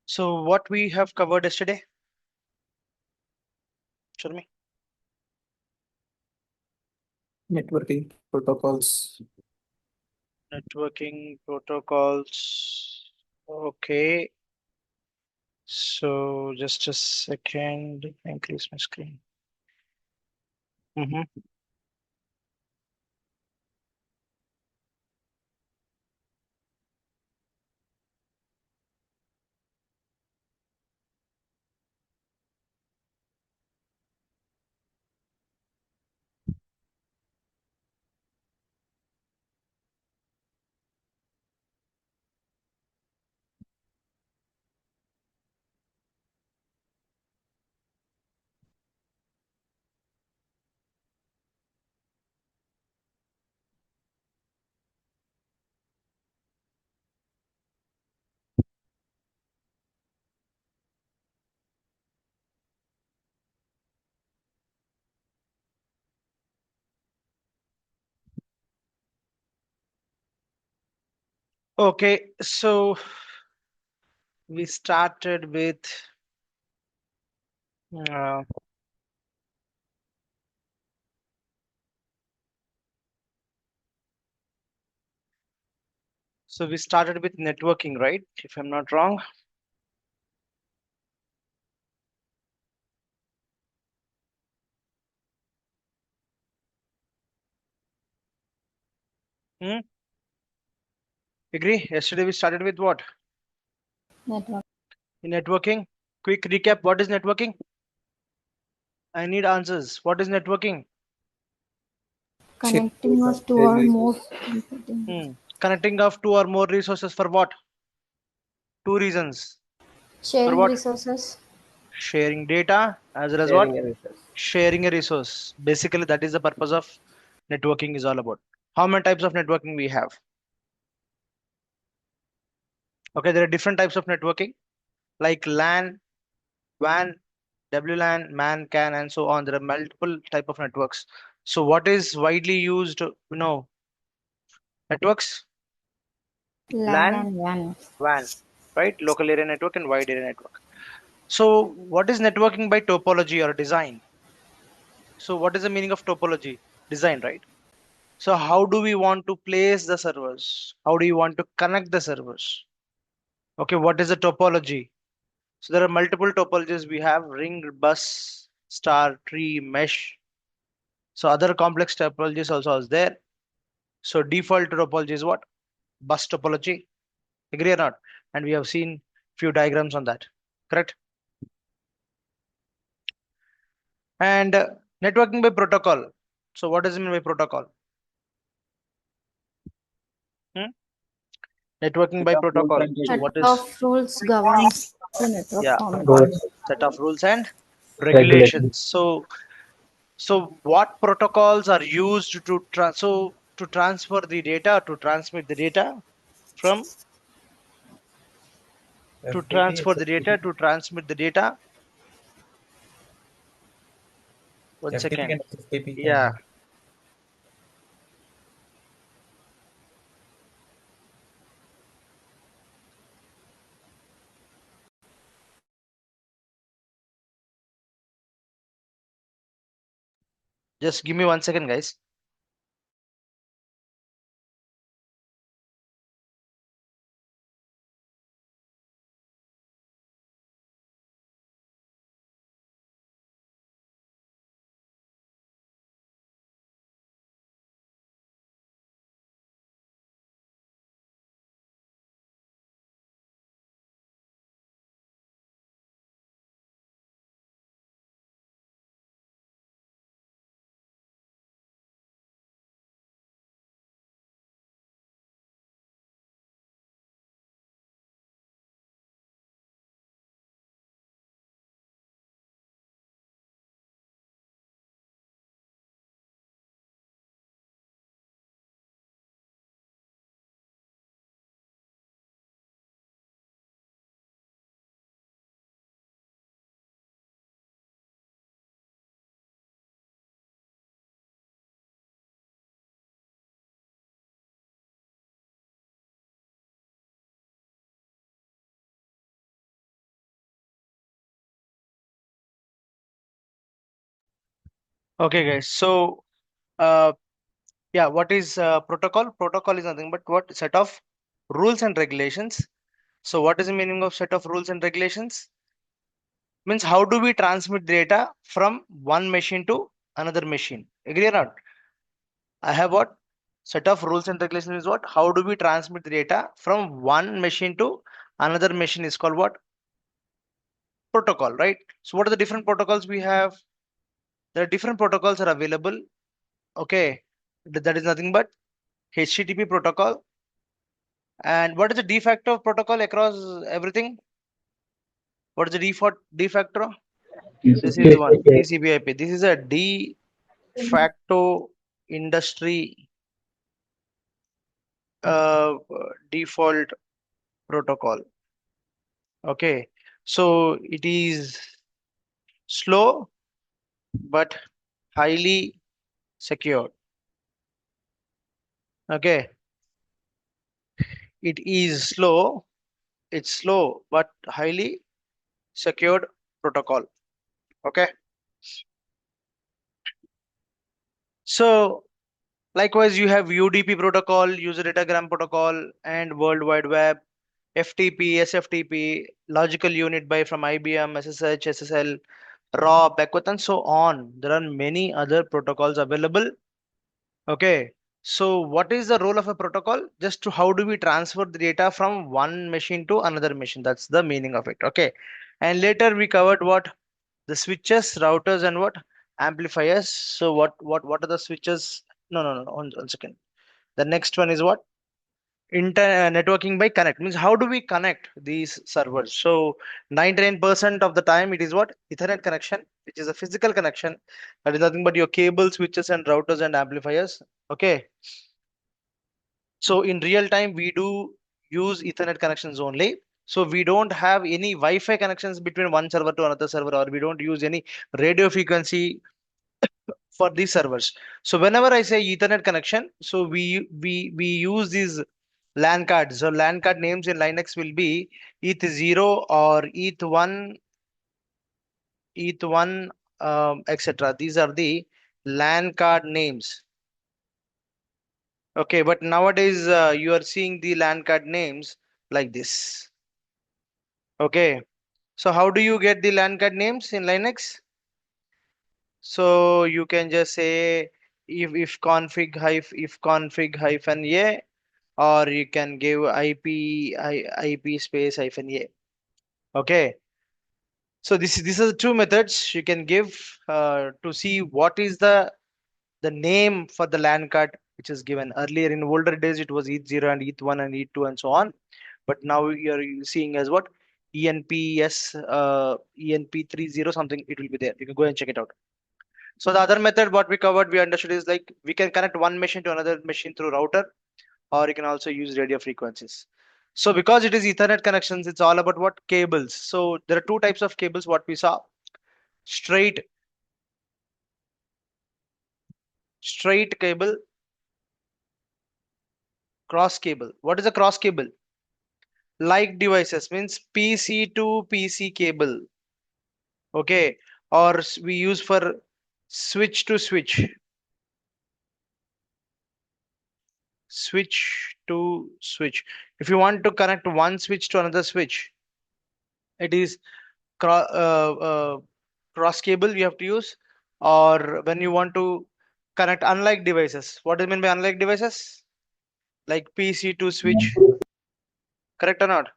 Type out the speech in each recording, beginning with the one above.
So what we have covered yesterday, Sharmi? Networking protocols. Networking protocols. Okay. So just a second. Increase my screen. Mm-hmm. Okay, so we started with uh, networking, right? If I'm not wrong. Hmm? Agree? Yesterday we started with what? Network. Networking. Quick recap. What is networking? I need answers. What is networking? Connecting of two or more computing. Connecting of two or more resources for what? Two reasons. For Sharing what? resources. Sharing data as well as what? Sharing a resource. Sharing a resource. Basically, that is the purpose of networking is all about. How many types of networking we have? Okay, there are different types of networking like LAN, WAN, WLAN, MAN, CAN, and so on. There are multiple type of networks. So what is widely used, networks? LAN LAN, and WAN. WAN, right? Local area network and wide area network. So what is networking by topology or design? So what is the meaning of topology? Design, right? So how do we want to place the servers? How do you want to connect the servers? Okay, what is the topology? So there are multiple topologies. We have ring, bus, star, tree, mesh. So other complex topologies also is there. So default topology is what? Bus topology. Agree or not? And we have seen few diagrams on that. Correct? And networking by protocol. So what does it mean by protocol? Hmm? Networking Set by of rules protocol. and So Set what regulations. is, of rules governs the network yeah, formation. Rules. set of rules and Regulations. regulations. So what protocols are used to to transfer the data, to transmit the data from, to FTP, transfer the data, HTTP. to transmit the data. One FTP second. and HTTP can Yeah, be. just give me 1 second, guys. Okay, guys. So, yeah, what is protocol? Protocol is nothing but what set of rules and regulations. So, what is the meaning of set of rules and regulations? Means how do we transmit data from one machine to another machine? Agree or not? I have what set of rules and regulations is what? How do we transmit the data from one machine to another machine is called what? Protocol, right? So, what are the different protocols we have? There are different protocols are available. Okay, that is nothing but HTTP protocol. And what is the de facto protocol across everything? What is the default de facto? This is the one TCP/IP. This is a de facto industry uh, default protocol. Okay, so it is slow but highly secure. Okay, it is slow. It's slow but highly secured protocol. Okay, so likewise, you have UDP protocol, user datagram protocol, and World Wide Web, FTP, SFTP, logical unit by from IBM, SSH, SSL, RAW, Beckwith, and so on. There are many other protocols available. Okay. So what is the role of a protocol? Just to how do we transfer the data from one machine to another machine? That's the meaning of it. Okay. And later we covered what the switches, routers, and what amplifiers. So what are the switches? No. One second. The next one is what? Networking by connect means how do we connect these servers? So 99% of the time it is what? Ethernet connection, which is a physical connection. That is nothing but your cable, switches, and routers and amplifiers. Okay. So in real time, we do use Ethernet connections only. So we don't have any Wi-Fi connections between one server to another server, or we don't use any radio frequency for these servers. So whenever I say Ethernet connection, so we use these LAN cards. So LAN card names in Linux will be ETH0 or ETH1, ETH1, etc. These are the LAN card names. Okay, but nowadays you are seeing the LAN card names like this. Okay, so how do you get the LAN card names in Linux? So you can just say if config hyphen a, or you can give IP space hyphen a. Okay, so these are the two methods you can give to see what is the name for the LAN card which is given. Earlier in older days it was ETH0 and ETH1 and ETH2 and so on, but now you're seeing as what? ENPS, ENP30 something, it will be there. You can go and check it out. So the other method what we covered, we understood is like we can connect one machine to another machine through router, or you can also use radio frequencies. So because it is Ethernet connections, it's all about what? Cables. So there are two types of cables what we saw. Straight straight cable, cross cable. What is a cross cable? Like devices means PC to PC cable. Okay. Or we use for switch to switch. Switch to switch. If you want to connect one switch to another switch, it is cross cable you have to use. Or when you want to connect unlike devices, what do you mean by unlike devices? Like PC to switch, correct or not?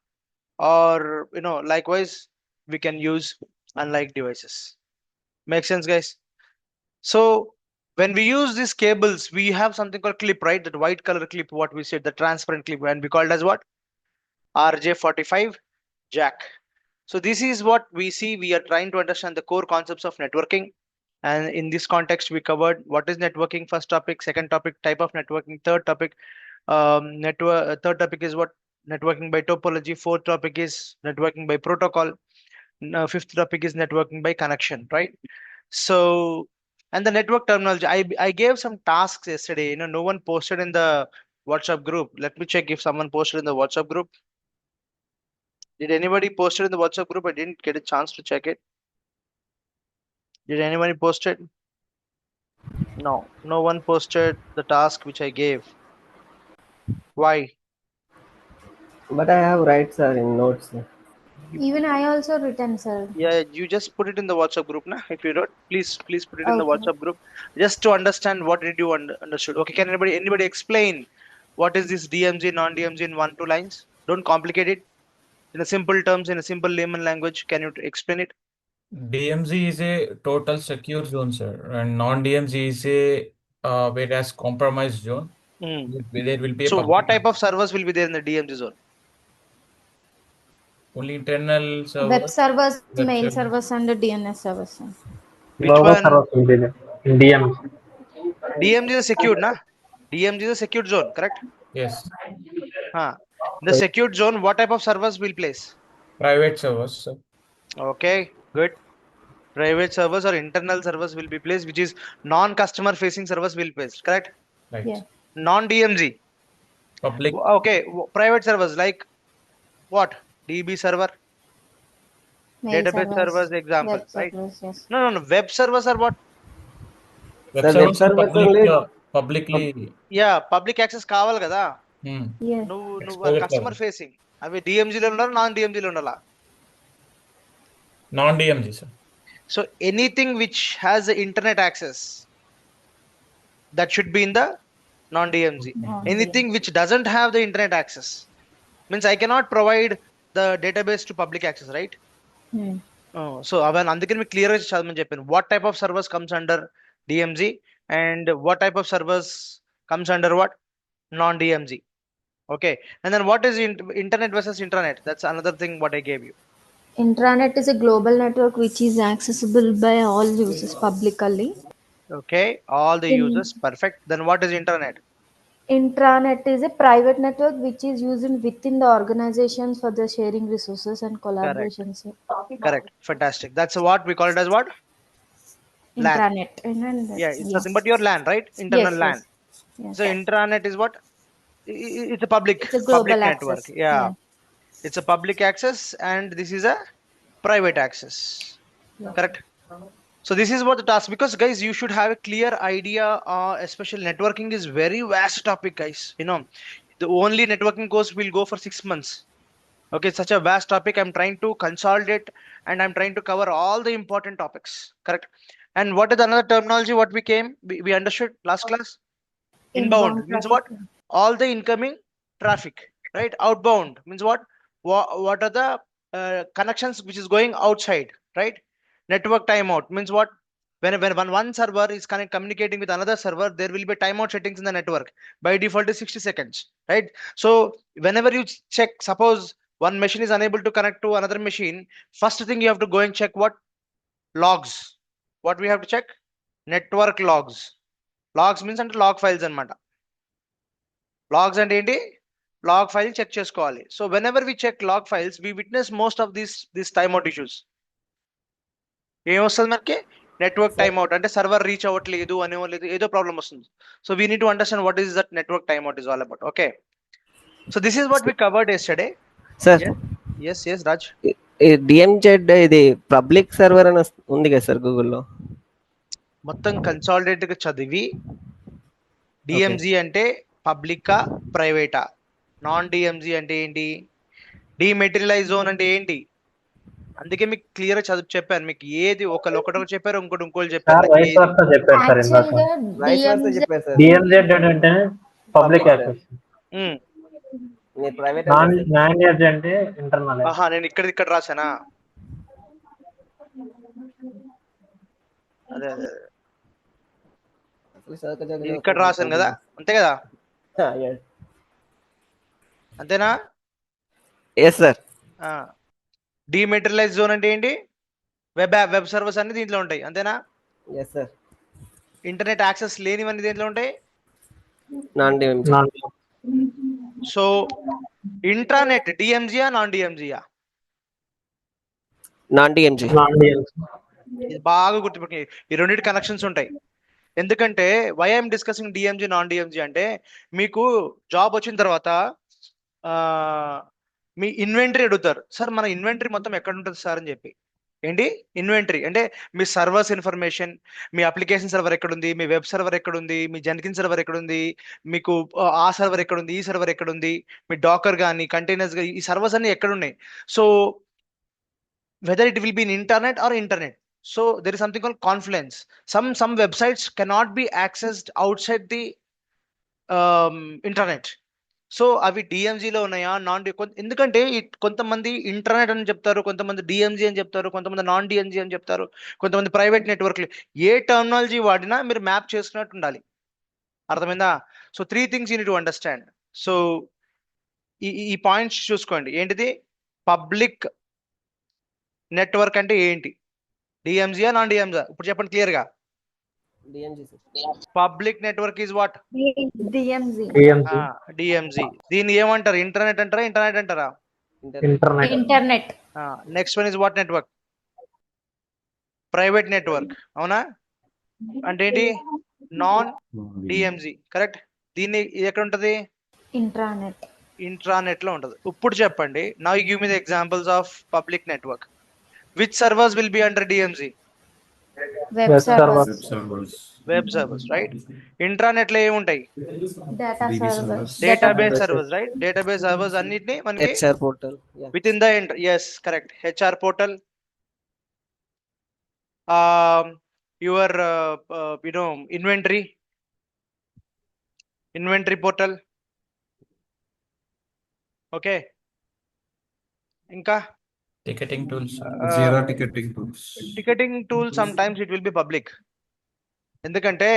Or likewise we can use unlike devices. Make sense, guys? So when we use these cables, we have something called clip, right? That white color clip, what we said, the transparent clip, and we called as what? RJ45 jack. So this is what we see. We are trying to understand the core concepts of networking. And in this context, we covered what is networking, first topic, second topic, type of networking, third topic, third topic is what? Networking by topology. Fourth topic is networking by protocol. Fifth topic is networking by connection, right? So, and the network terminology, I gave some tasks yesterday. No one posted in the WhatsApp group. Let me check if someone posted in the WhatsApp group. Did anybody post it in the WhatsApp group? I didn't get a chance to check it. Did anybody post it? No, no one posted the task which I gave. Why? But I have right, sir, in notes. Sir. Even I also written, sir. Yeah, you just put it in the WhatsApp group, na? If you wrote, please put it in the Okay. WhatsApp group, just to understand what did you understood. Okay, can anybody explain what is this DMZ, non-DMZ in 1-2 lines? Don't complicate it. In a simple terms, in a simple layman language, can you explain it? DMZ is a total secure zone, sir, and non-DMZ is a whereas compromised zone. Hmm. There will be a So what public type of servers will be there in the DMZ zone? only internal Web servers, servers, web mail servers. servers, and DNS servers, sir. Which Global one? servers will be there in DMs. DMZ is secured, na? DMZ is a secured zone, correct? Yes, Huh. The secured zone, what type of servers will place? private servers, sir. Okay, good. Private servers or internal servers will be placed, which is non-customer facing servers will be placed, correct? Right. Yeah. Non-DMZ. Public. Okay, private servers like what? DB server, Mail database servers, example, web right? servers, yes. No. Web servers are what? Web Sir, web servers are servers only. publicly. Yeah, public access కావాలి కదా. Hmm. Yeah. నువ్వు Exposure customer level. Facing అవి DMZ లో ఉండాలి, non DMZ లో ఉండాలా? Non-DMZ, sir. So anything which has internet access, that should be in the non-DMZ. Anything which doesn't have the internet access means I cannot provide the database to public access, right? Hmm. So అవన్నీ అందుకని మీకు clear గా చదవమని చెప్పాను. What type of servers comes under DMZ and what type of servers comes under what? Non-DMZ. Okay, and then what is internet versus intranet? That's another thing what I gave you. Intranet is a global network which is accessible by all users publicly. Okay, all the In- users, perfect. Then what is intranet? Intranet is a private network which is used within the organizations for the sharing resources and collaborations. Correct, fantastic. That's what we call it as what? LAN. Intranet. Yeah, it's nothing but your LAN, right? Internal LAN. Yes. So intranet is what? It's a public It's a global network. access. Yeah, it's a public access, and this is a private access. Yeah. Correct. So this is what the task, because guys, you should have a clear idea. Especially networking is very vast topic, guys. You know, the only networking course will go for 6 months. Okay, it's such a vast topic. I'm trying to consolidate and I'm trying to cover all the important topics. Correct. And what is another terminology what we understood last class? Inbound means what? All the incoming traffic, right? Outbound means what? What are the connections which is going outside, right? Network timeout means what? When one server is communicating with another server, there will be timeout settings in the network. By default is 60 seconds, right? So whenever you check, suppose one machine is unable to connect to another machine, first thing you have to go and check what? Logs. What we have to check? Network logs. Logs means అంటే log files అన్నమాట. Logs అంటే ఏంటి? Log file check చేసుకోవాలి. So whenever we check log files, we witness most of these timeout issues. ఏమొస్తుంది మనకి? Network timeout అంటే server reach అవ్వట్లేదు అనేవాళ్ళు ఏదో ప్రాబ్లం వస్తుంది. So we need to understand what is that network timeout is all about. Okay, so this is what we covered yesterday. Sir yes Raj. DMZ ఇది public server అని ఉంది కదా sir గూగుల్లో. మొత్తం కన్సాలిడేట్ గా చదివి DMZ అంటే పబ్లికా ప్రైవేటా, నాన్ DMZ అంటే ఏంటి, డిమెటీరియలైజ్ జోన్ అంటే ఏంటి, అందుకే మీకు క్లియర్ గా చెప్పాను. మీకు ఏది ఒకటి చెప్పారు, ఇంకోటి చెప్పారు. వైస్ వర్సా చెప్పారు సార్ ఇందాక. వైస్ వర్సా చెప్పారు సార్. DMZ అంటే పబ్లిక్ యాక్సెస్, మీరు ప్రైవేట్ నాన్ DMZ అంటే ఇంటర్నల్. ఆహా, నేను ఇక్కడ రాసానా? అదే ఇక్కడ రాశాను కదా, అంతే కదా? అంతేనా? Yes sir. డిమెటీరియలైజ్ జోన్ అంటే ఏంటి? వెబ్ సర్వర్స్ అన్ని దీంట్లో ఉంటాయి, అంతేనా? Yes sir. ఇంటర్నెట్ యాక్సెస్ లేనివన్నీ దీంట్లో ఉంటాయి. Non DMZ. So intranet DMZ non DMZ? Non DMZ. ఇది బాగా గుర్తుపెట్టుకుని, ఈ రెండింటి కనెక్షన్స్ ఉంటాయి. ఎందుకంటే why I'm discussing DMZ non DMZ అంటే, మీకు జాబ్ వచ్చిన తర్వాత మీ ఇన్వెంటరీ అడుగుతారు. సార్ మన ఇన్వెంటరీ మొత్తం ఎక్కడ ఉంటుంది సార్ అని చెప్పి. ఏంటి ఇన్వెంటరీ అంటే మీ సర్వర్స్ ఇన్ఫర్మేషన్, మీ అప్లికేషన్ సర్వర్ ఎక్కడుంది, మీ వెబ్ సర్వర్ ఎక్కడుంది, మీ జెన్కిన్ సర్వర్ ఎక్కడుంది, మీకు ఆ సర్వర్ ఎక్కడుంది, ఈ సర్వర్ ఎక్కడుంది, మీ డాకర్ కానీ కంటైనర్స్ కానీ ఈ సర్వర్స్ అన్ని ఎక్కడున్నాయి. So whether it will be in internet or internet. So there is something called confluence. Some websites cannot be accessed outside the internet. So అవి డిఎంజీలో ఉన్నాయా నాన్ ఎందుకంటే కొంతమంది ఇంటర్నెట్ అని చెప్తారు, కొంతమంది డిఎంజీ అని చెప్తారు, కొంతమంది నాన్ డిఎంజీ అని చెప్తారు, కొంతమంది ప్రైవేట్ నెట్వర్క్లు. ఏ టర్మినాలజీ వాడినా మీరు మ్యాప్ చేసుకున్నట్టు ఉండాలి. అర్థమైందా? So 3 things you need to understand. So ఈ పాయింట్స్ చూసుకోండి. ఏంటిది పబ్లిక్ నెట్వర్క్ అంటే ఏంటి, డిఎంజీయా నాన్ డిఎంజీయా? ఇప్పుడు చెప్పండి క్లియర్ గా. DMG public network is what? DMZ. DMZ. DMG. దీన్ని ఏమంటారు? ఇంటర్నెట్ అంటారా, ఇంటర్నెట్ అంటారా? Internet. Internet. Next one is what network? Private network. అవునా? అంటే ఏంటి? Non DMG. కరెక్ట్. దీన్ని ఇది ఎక్కడ ఉంటది? Intranet. ఇంట్రానెట్ లో ఉంటది. ఇప్పుడు చెప్పండి, now you give me the examples of public network. Which servers will be under DMG? Web Web servers. servers. Web servers, right? Intranet లో ఏముంటాయి? Data servers. Database servers, right? Database servers అన్నిటిని మనకి HR portal with in the yes, correct. HR portal, your inventory portal. Okay, ఇంకా ticketing tools. Jira ticketing tools. Ticketing tool some times it will be public. ఎందుకంటే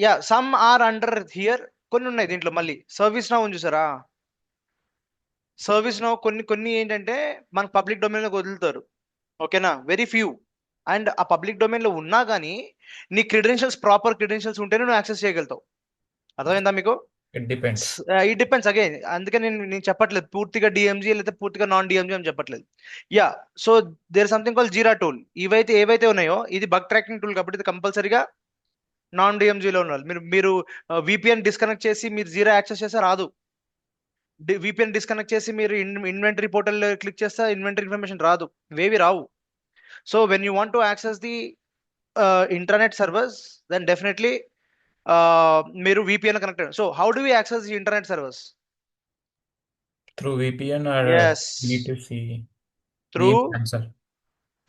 yeah some are under here. కొన్ని ఉన్నాయి దీంట్లో. మళ్ళీ service now ఉంది చూసారా? Service now కొన్ని ఏంటంటే మనకు పబ్లిక్ డొమైన్ లో వదులుతారు. ఓకేనా? Very few. అండ్ ఆ పబ్లిక్ డొమైన్ లో ఉన్నా కానీ నీ క్రెడెన్షియల్స్, ప్రాపర్ క్రెడెన్షియల్స్ ఉంటేనే నువ్వు యాక్సెస్ చేయగలుగుతావు. అర్థమైందా మీకు? It depends. It depends again. అందుకే నేను చెప్పట్లేదు పూర్తిగా డిఎంజీ లేదా పూర్తిగా నాన్ డిఎంజీ అని చెప్పట్లేదు. Yeah, so there something call Jira tool. ఏవైతే ఉన్నాయో ఇది బగ్ ట్రాకింగ్ టూల్ కాబట్టి ఇది కంపల్సరీగా నాన్ డిఎంజీలో ఉండాలి. మీరు విపిఎన్ డిస్కనెక్ట్ చేసి మీరు జీరా యాక్సెస్ చేస్తే రాదు. విపిఎన్ డిస్కనెక్ట్ చేసి మీరు ఇన్వెంటరీ పోర్టల్ క్లిక్ చేస్తే ఇన్వెంటరీ ఇన్ఫర్మేషన్ రాదు, ఇవేవి రావు. So when you want to access the internet servers then definitely మీరు VPN కనెక్ట్ అయ్యారు. So how do we access the internet servers? Through VPN or Yes. B2C. Through Answer.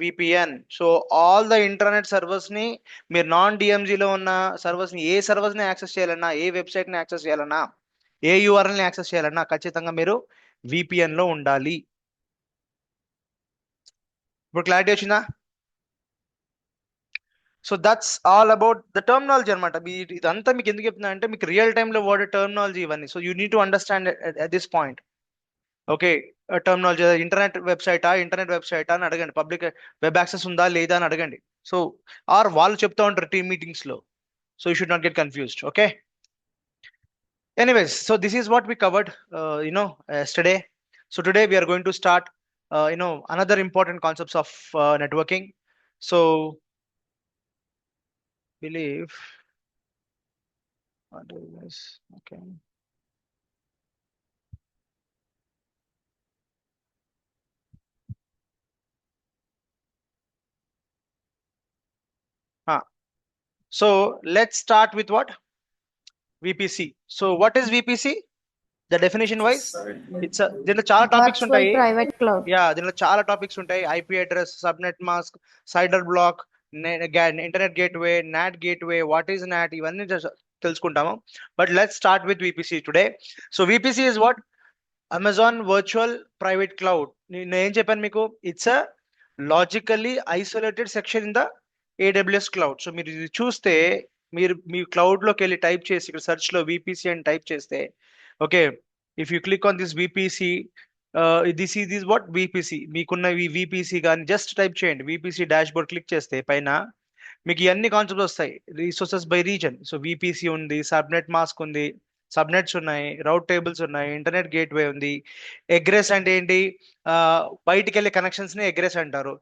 VPN. So all the internet servers ని మీరు non డిఎంజీలో ఉన్న servers ని, ఏ servers ని access చేయాలన్నా, ఏ website ని access చేయాలన్నా, ఏ యూఆర్ఎల్ ని యాక్సెస్ చేయాలన్నా ఖచ్చితంగా మీరు VPN లో ఉండాలి. ఇప్పుడు క్లారిటీ వచ్చిందా? So that's all about the terminology అనమాట. ఇదంతా మీకు ఎందుకు చెప్తున్నా అంటే మీకు రియల్ టైంలో వాడే టర్మినాలజీ ఇవన్నీ. So you need to understand at this point. Okay, terminology internet వెబ్సైటా అని అడగండి. పబ్లిక్ వెబ్ యాక్సెస్ ఉందా లేదా అని అడగండి. సో ఆర్ వాళ్ళు చెప్తా ఉంటారు టీమ్ మీటింగ్స్ లో. So you should not get confused. Okay, anyways, so this is what we covered yesterday. So today we are going to start another important concepts of networking. So believe what is this? Okay, so let's start with what? VPC. So what is VPC? The definition wise, it's a దీనిలో చాలా topics Virtual ఉంటాయి. private cloud. దీనిలో చాలా topics ఉంటాయి. IP address, subnet mask, CIDR block, internet gateway, NAT gateway, what is NAT, ఇవన్నీ తెలుసుకుంటాము. But let's start with VPC today. So VPC is what? Amazon virtual private cloud. నేను ఏం చెప్పాను మీకు? It's a logically isolated section in the AWS cloud. So మీరు ఇది చూస్తే, మీరు మీ క్లౌడ్ లోకి వెళ్ళి టైప్ చేసి ఇక్కడ సెర్చ్ లో VPC అని టైప్ చేస్తే, okay, if you click on this VPC, this is what VPC. మీకున్న ఈ VPC కానీ జస్ట్ టైప్ చేయండి, VPC డాష్ బోర్డ్ క్లిక్ చేస్తే పైన మీకు ఇవన్నీ కాన్సెప్ట్స్ వస్తాయి. Resources by reason. So VPC ఉంది, సబ్నెట్ మాస్క్ ఉంది, సబ్నెట్స్ ఉన్నాయి, రౌట్ టేబుల్స్ ఉన్నాయి, ఇంటర్నెట్ గేట్వే ఉంది. ఎగ్రెస్ అంటే ఏంటి? బయటికి వెళ్ళే కనెక్షన్స్ ని ఎగ్రెస్ అంటారు.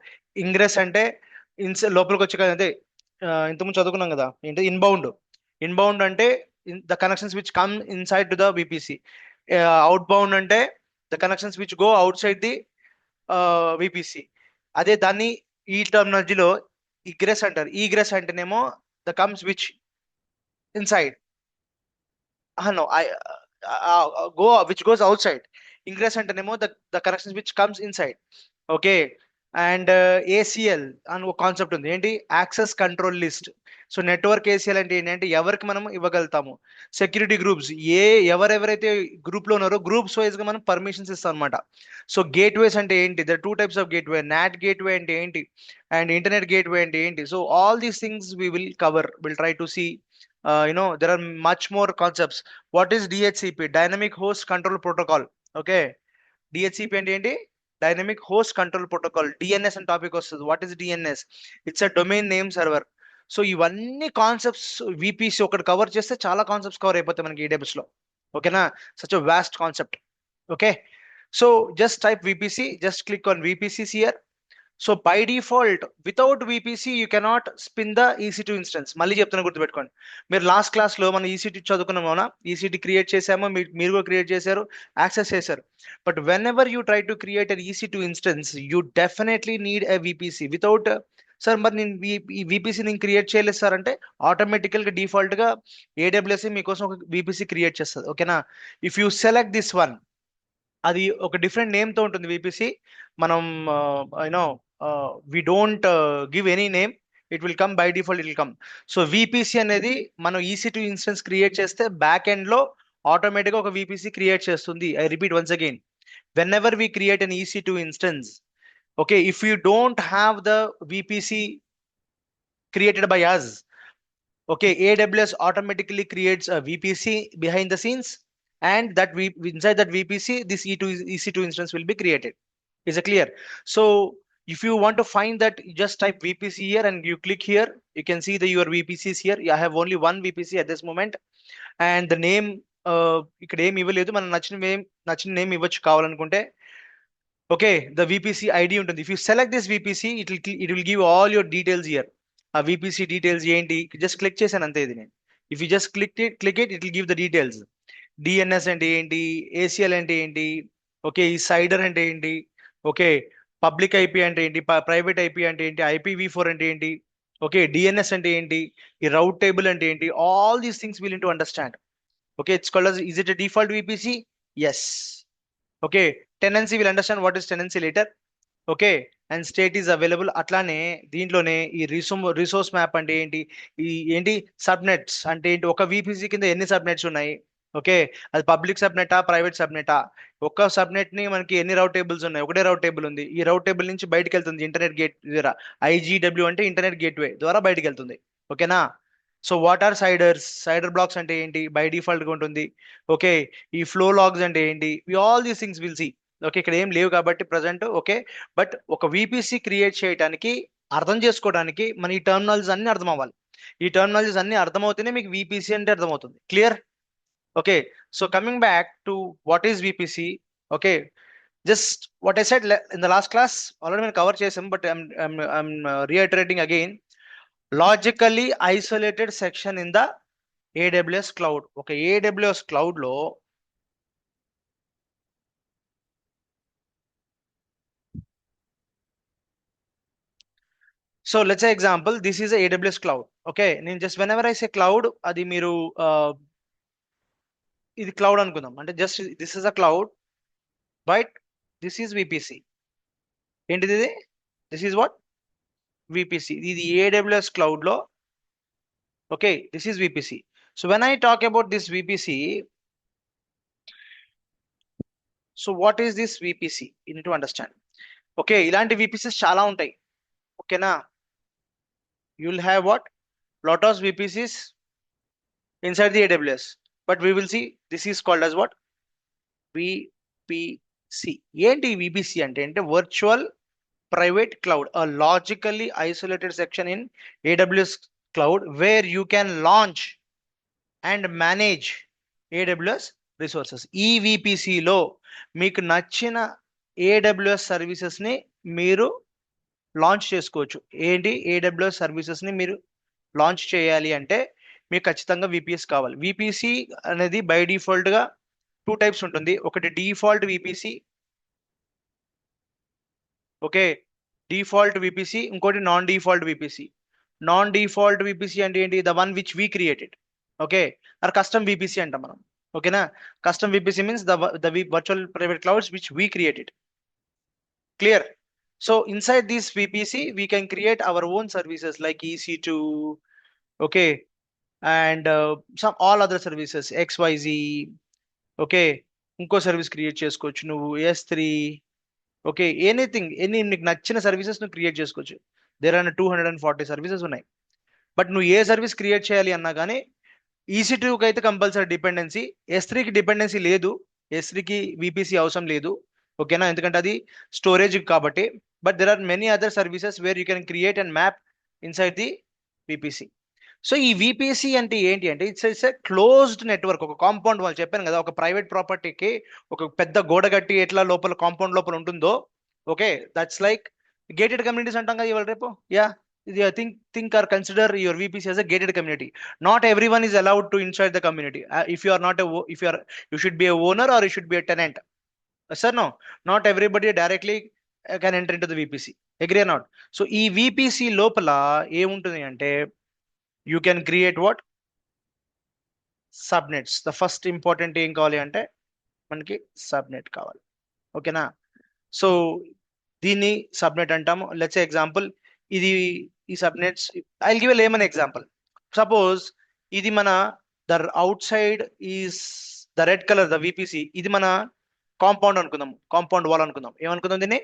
ఇంగ్రెస్ అంటే లోపలికి వచ్చి అదే ఇంతకుముందు చదువుకున్నాం కదా, ఏంటి ఇన్బౌండ్ అంటే the connections which come inside to the VPC. Outbound అంటే the connections which go outside the VPC. అదే దాన్ని ఈ టర్మినాలజీలో ఈగ్రెస్ అంటారు. ఈగ్రెస్ అంటేనేమో the comes which inside, no, go which goes outside. Ingress అంటేనేమో the connections which comes inside. Okay. And ACL అని ఒక కాన్సెప్ట్ ఉంది. ఏంటి? Access control list. So network ACL అంటే ఏంటంటే ఎవరికి మనం ఇవ్వగలుగుతాము. సెక్యూరిటీ గ్రూప్స్ ఎవరెవరైతే గ్రూప్ లో ఉన్నారో గ్రూప్స్ వైజ్ గా మనం పర్మిషన్స్ ఇస్తాం అనమాట. సో గేట్వేస్ అంటే ఏంటి? The 2 types of gateway. NAT gateway అంటే ఏంటి అండ్ ఇంటర్నెట్ గేట్వే అంటే ఏంటి? So all these things we will cover, will try to see. There are much more concepts. What is DHCP? Dynamic Host Control Protocol. Okay. DHCP అంటే ఏంటి? Dynamic Host Control Protocol. DNS అని topic వస్తుంది. What is DNS? It's a domain name server. So ఇవన్నీ concepts VPC ఒకటి cover చేస్తే చాలా concepts cover అయిపోతాయి మనకి AWS లో. ఓకేనా? Such a vast concept. Okay. So just type VPC, just click on VPCs here. So by default without VPC you cannot spin the EC2 instance. మళ్ళీ చెప్తున్నా, గుర్తుపెట్టుకోండి. మీరు లాస్ట్ క్లాస్ లో మనం EC2 చదువుకున్నాం అవునా? EC2 క్రియేట్ చేసామో, మీరు కూడా క్రియేట్ చేశారు, యాక్సెస్ చేశారు. But when ever you try to create an EC2 instance you definitely need a VPC. Without sir మరి నేను ఈ VPC నేను క్రియేట్ చేయలేదు సార్ అంటే ఆటోమేటికల్ గా డిఫాల్ట్ గా AWS మీకోసం ఒక VPC క్రియేట్ చేస్తుంది. ఓకేనా? If you select this one, అది ఒక డిఫరెంట్ నేమ్ తో ఉంటుంది VPC. మనం we don't give any name, it will come by default, it will come. So VPC అనేది మనం EC2 ఇన్స్టెన్స్ క్రియేట్ చేస్తే బ్యాక్ ఎండ్ లో ఆటోమేటిక్ గా ఒక VPC క్రియేట్ చేస్తుంది. I repeat once again, whenever we create an EC2 instance, okay, if you don't have the VPC created by us, okay, AWS automatically creates a VPC behind the scenes, and that inside that VPC this EC2 instance will be created. Is it clear? So if you want to find that, you just type VPC here and you click here. You can see your VPCs here. I have only one VPC at this moment, and the name ఇక్కడ ఏమి ఇవ్వలేదు, మనం నచ్చిన name ఇవ్వచ్చు కావాలనుకుంటే. Okay, the VPC ID ఉంటుంది. If you select this VPC, it will give all your details here. ఆ VPC details ఏంటి? జస్ట్ క్లిక్ చేశాను అంతే. ఇది నేను if you just click it will give the details. DNS అంటే ఏంటి, ACL అంటే ఏంటి, ఓకే, ఈ సైడర్ అంటే ఏంటి, ఓకే, పబ్లిక్ IP అంటే ఏంటి, ప్రైవేట్ IP అంటే ఏంటి, IPv4 అంటే ఏంటి, ఓకే, DNS అంటే ఏంటి, ఈ రౌట్ టేబుల్ అంటే ఏంటి, all these things will to understand. Okay, it's called as, is it a default VPC? Yes. Okay, tenancy will understand what is tenancy later. Okay, and state is available. అట్లానే దీంట్లోనే ఈ resource map అంటే ఏంటి, ఈ subnets అంటే ఏంటి, ఒక VPC కింద ఎన్ని సబ్నెట్స్ ఉన్నాయి, ఓకే, అది పబ్లిక్ సబ్నెటా, ప్రైవేట్ సబ్నెటా, ఒక్క సబ్నెట్ ని మనకి ఎన్ని రౌట్ టేబుల్స్ ఉన్నాయి, ఒకటే రౌట్ టేబుల్ ఉంది. ఈ రౌట్ టేబుల్ నుంచి బయటకు వెళ్తుంది ఇంటర్నెట్ గేట్ ద్వారా. IGW అంటే ఇంటర్నెట్ గేట్వే ద్వారా బయటకు వెళ్తుంది. ఓకేనా? So what are CIDR blocks అంటే ఏంటి, బై డిఫాల్ట్ గా ఉంటుంది. ఓకే, ఈ ఫ్లో లాగ్స్ అంటే ఏంటి, all these things will see. Okay, ఇక్కడ ఏం లేవు కాబట్టి ప్రజెంట్. ఓకే, బట్ ఒక VPC క్రియేట్ చేయడానికి, అర్థం చేసుకోవడానికి మన ఈ టర్మినాలజీస్ అన్ని అర్థం అవ్వాలి. ఈ టర్మినాలజీస్ అన్ని అర్థమవుతూనే మీకు VPC అంటే అర్థమవుతుంది. Clear? Okay, so coming back to what is VPC, okay, just what I said in the last class already we covered chesam, but I'm reiterating again. Logically isolated section in the AWS cloud. Okay, AWS cloud lo so let's say example, this is a AWS cloud. Okay, just whenever I say cloud, adi మీరు ఇది cloud అనుకుందాం. అంటే just this is a cloud, but this is VPC. ఏంటిది ఇది? This is what? VPC. ఇది AWS cloud లో. Okay, this is VPC. So when I talk about this VPC, so what is this VPC? You need to understand. Okay, ఇలాంటి VPCs చాలా ఉంటాయి. ఓకేనా? You will have what? Lot of VPCs inside the AWS. But we will see this is called as what? VPC. ఏంటి VPC అంటే virtual private cloud, a logically isolated section in AWS cloud where you can launch and manage AWS resources. ఈ VPC లో మీకు నచ్చిన AWS services ని మీరు launch చేసుకోవచ్చు. ఏంటి AWS సర్వీసెస్ ని మీరు లాంచ్ చేయాలి అంటే మీకు ఖచ్చితంగా VPS కావాలి. VPC అనేది బై డిఫాల్ట్ గా 2 types ఉంటుంది. ఒకటి default VPC, okay, default VPC, ఇంకోటి non default VPC. Non default VPC అంటే ఏంటి? The one which we created. Okay, or custom VPC అంటాం మనం. ఓకేనా? Custom VPC means the virtual private clouds which we created. Clear? So inside this VPC we can create our own services like EC2, okay, and some all other services XYZ. Okay, ఇంకో service create చేసుకోవచ్చు నువ్వు, S3. Okay, anything, నీకు నచ్చిన services నువ్వు create చేసుకోవచ్చు. There are 240 services ఉన్నాయి. But నువ్వు ఏ service create చేయాలి అన్నా కానీ EC2కి అయితే కంపల్సరీ డిపెండెన్సీ, S3కి డిపెండెన్సీ లేదు, S3కి VPC అవసరం లేదు. ఓకేనా? ఎందుకంటే అది స్టోరేజ్ కాబట్టి. But there are many other services where you can create and map inside the VPC. So ఈ VPC అంటే ఏంటి అంటే ఇట్స్ ఎ క్లోజ్డ్ నెట్వర్క్, ఒక కాంపౌండ్ వాల్. చెప్పాను కదా, ఒక ప్రైవేట్ ప్రాపర్టీకి ఒక పెద్ద గోడ కట్టి ఎట్లా లోపల కాంపౌండ్ లోపల ఉంటుందో, okay, that's like gated communities అంటాం కదా ఇవాళ రేపు. Yeah, think or consider your VPC as a gated community. Not everyone is allowed to inside the community. If you are not you should be a owner or you should be a tenant. Sir, no, not everybody directly can enter into the VPC. Agree or not? So ఈ VPC లోపల ఏముంటుంది అంటే you can create what? Subnets. The first important ఏం కావాలి అంటే మనకి subnet కావాలి. ఓకేనా? సో దీన్ని సబ్నెట్ అంటాము. లెట్స్ ఎగ్జాంపుల్, ఇది ఈ subnets, I will give a layman example. Suppose ఇది మన the outside is the red colour, the VPC. ఇది మన కాంపౌండ్ అనుకుందాం, కాంపౌండ్ వాల్ అనుకుందాం. ఏమనుకుందాం దీన్ని?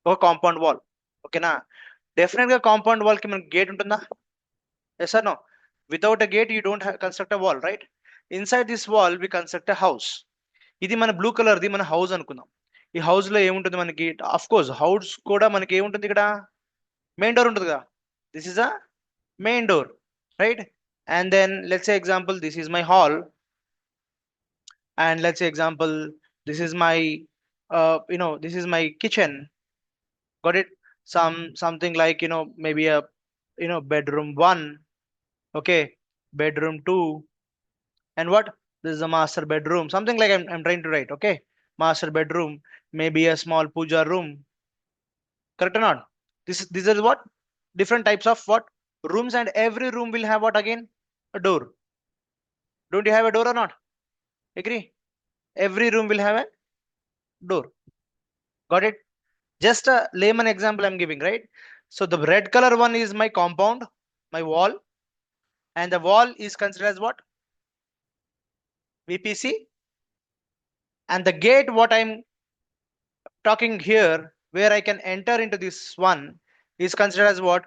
ఒక కాంపౌండ్ వాల్. ఓకేనా? డెఫినెట్ గా కాంపౌండ్ వాల్ కి మనకి గేట్ ఉంటుందా? Yes or no? Without a gate you don't construct a wall, right? Inside this wall we construct a house. ఇది మన బ్లూ కలర్ ది మన హౌస్ అనుకుందాం. ఈ హౌస్ లో ఏముంటుంది మనకి? అఫ్ కోర్స్ హౌస్ కూడా మనకి ఏముంటుంది ఇక్కడ? మెయిన్ డోర్ ఉంటుంది కదా. This is a main door, right? And then let's say example, this is my hall, and let's say example, this is my this is my kitchen. Got it? Something like maybe a bedroom 1, okay, bedroom 2, and what? This is a master bedroom, something like I'm trying to write. Okay, master bedroom, maybe a small puja room. Correct or not? These are what? Different types of what? Rooms, and every room will have what again? A door. Don't you have a door or not? Agree? Every room will have a door. Got it? Just a layman example I'm giving, right? So the red color one is my compound, my wall, and the wall is considered as what? VPC. And the gate, what I'm talking here, where I can enter into this one, is considered as what?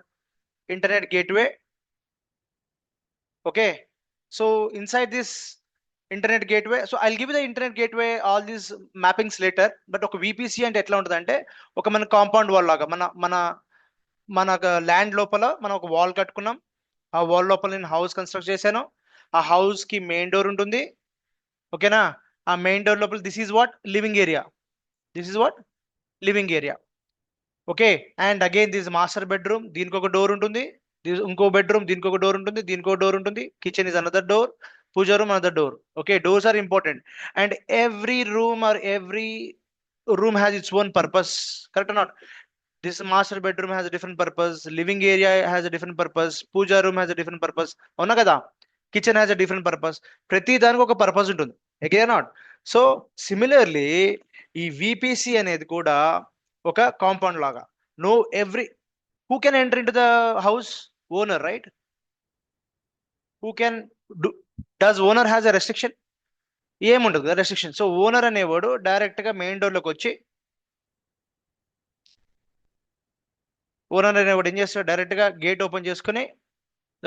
Internet gateway. Okay, so inside this internet gateway, so I'll give you the internet gateway, all these mappings later. But ఒక VPC అంటే ఎట్లా ఉంటుంది అంటే, ఒక మన compound wall లాగా, మన land లోపల మనం ఒక వాల్ కట్టుకున్నాం. ఆ వాల్ లోపల నేను హౌస్ కన్స్ట్రక్ట్ చేశాను. ఆ హౌస్ కి మెయిన్ డోర్ ఉంటుంది. ఓకేనా? ఆ మెయిన్ డోర్ లోపల this is what? Living area. This is what? Living area. Okay, and again this master bedroom, దీనికి ఒక డోర్ ఉంటుంది. ఇంకో బెడ్రూమ్, దీనికి ఒక డోర్ ఉంటుంది, దీనికి ఒక డోర్ ఉంటుంది. Kitchen is another door, puja room another door. Okay, doors are important, and every room has its own purpose. Correct or not? This master bedroom has a different purpose, living area has a different purpose, puja room has a different purpose. Avuna kada? Kitchen has a different purpose. Prati daniki oka purpose untundi. Agree or not? So similarly ee VPC anedi kuda oka compound laga. No, who can enter into the house? Owner, right? Who can do? Does owner has a restriction? ఏముండదు కదా restriction. So owner అనేవాడు direct గా main door లోకి వచ్చి, owner అనేవాడు ఏం చేస్తాడు? Direct గా గేట్ ఓపెన్ చేసుకుని,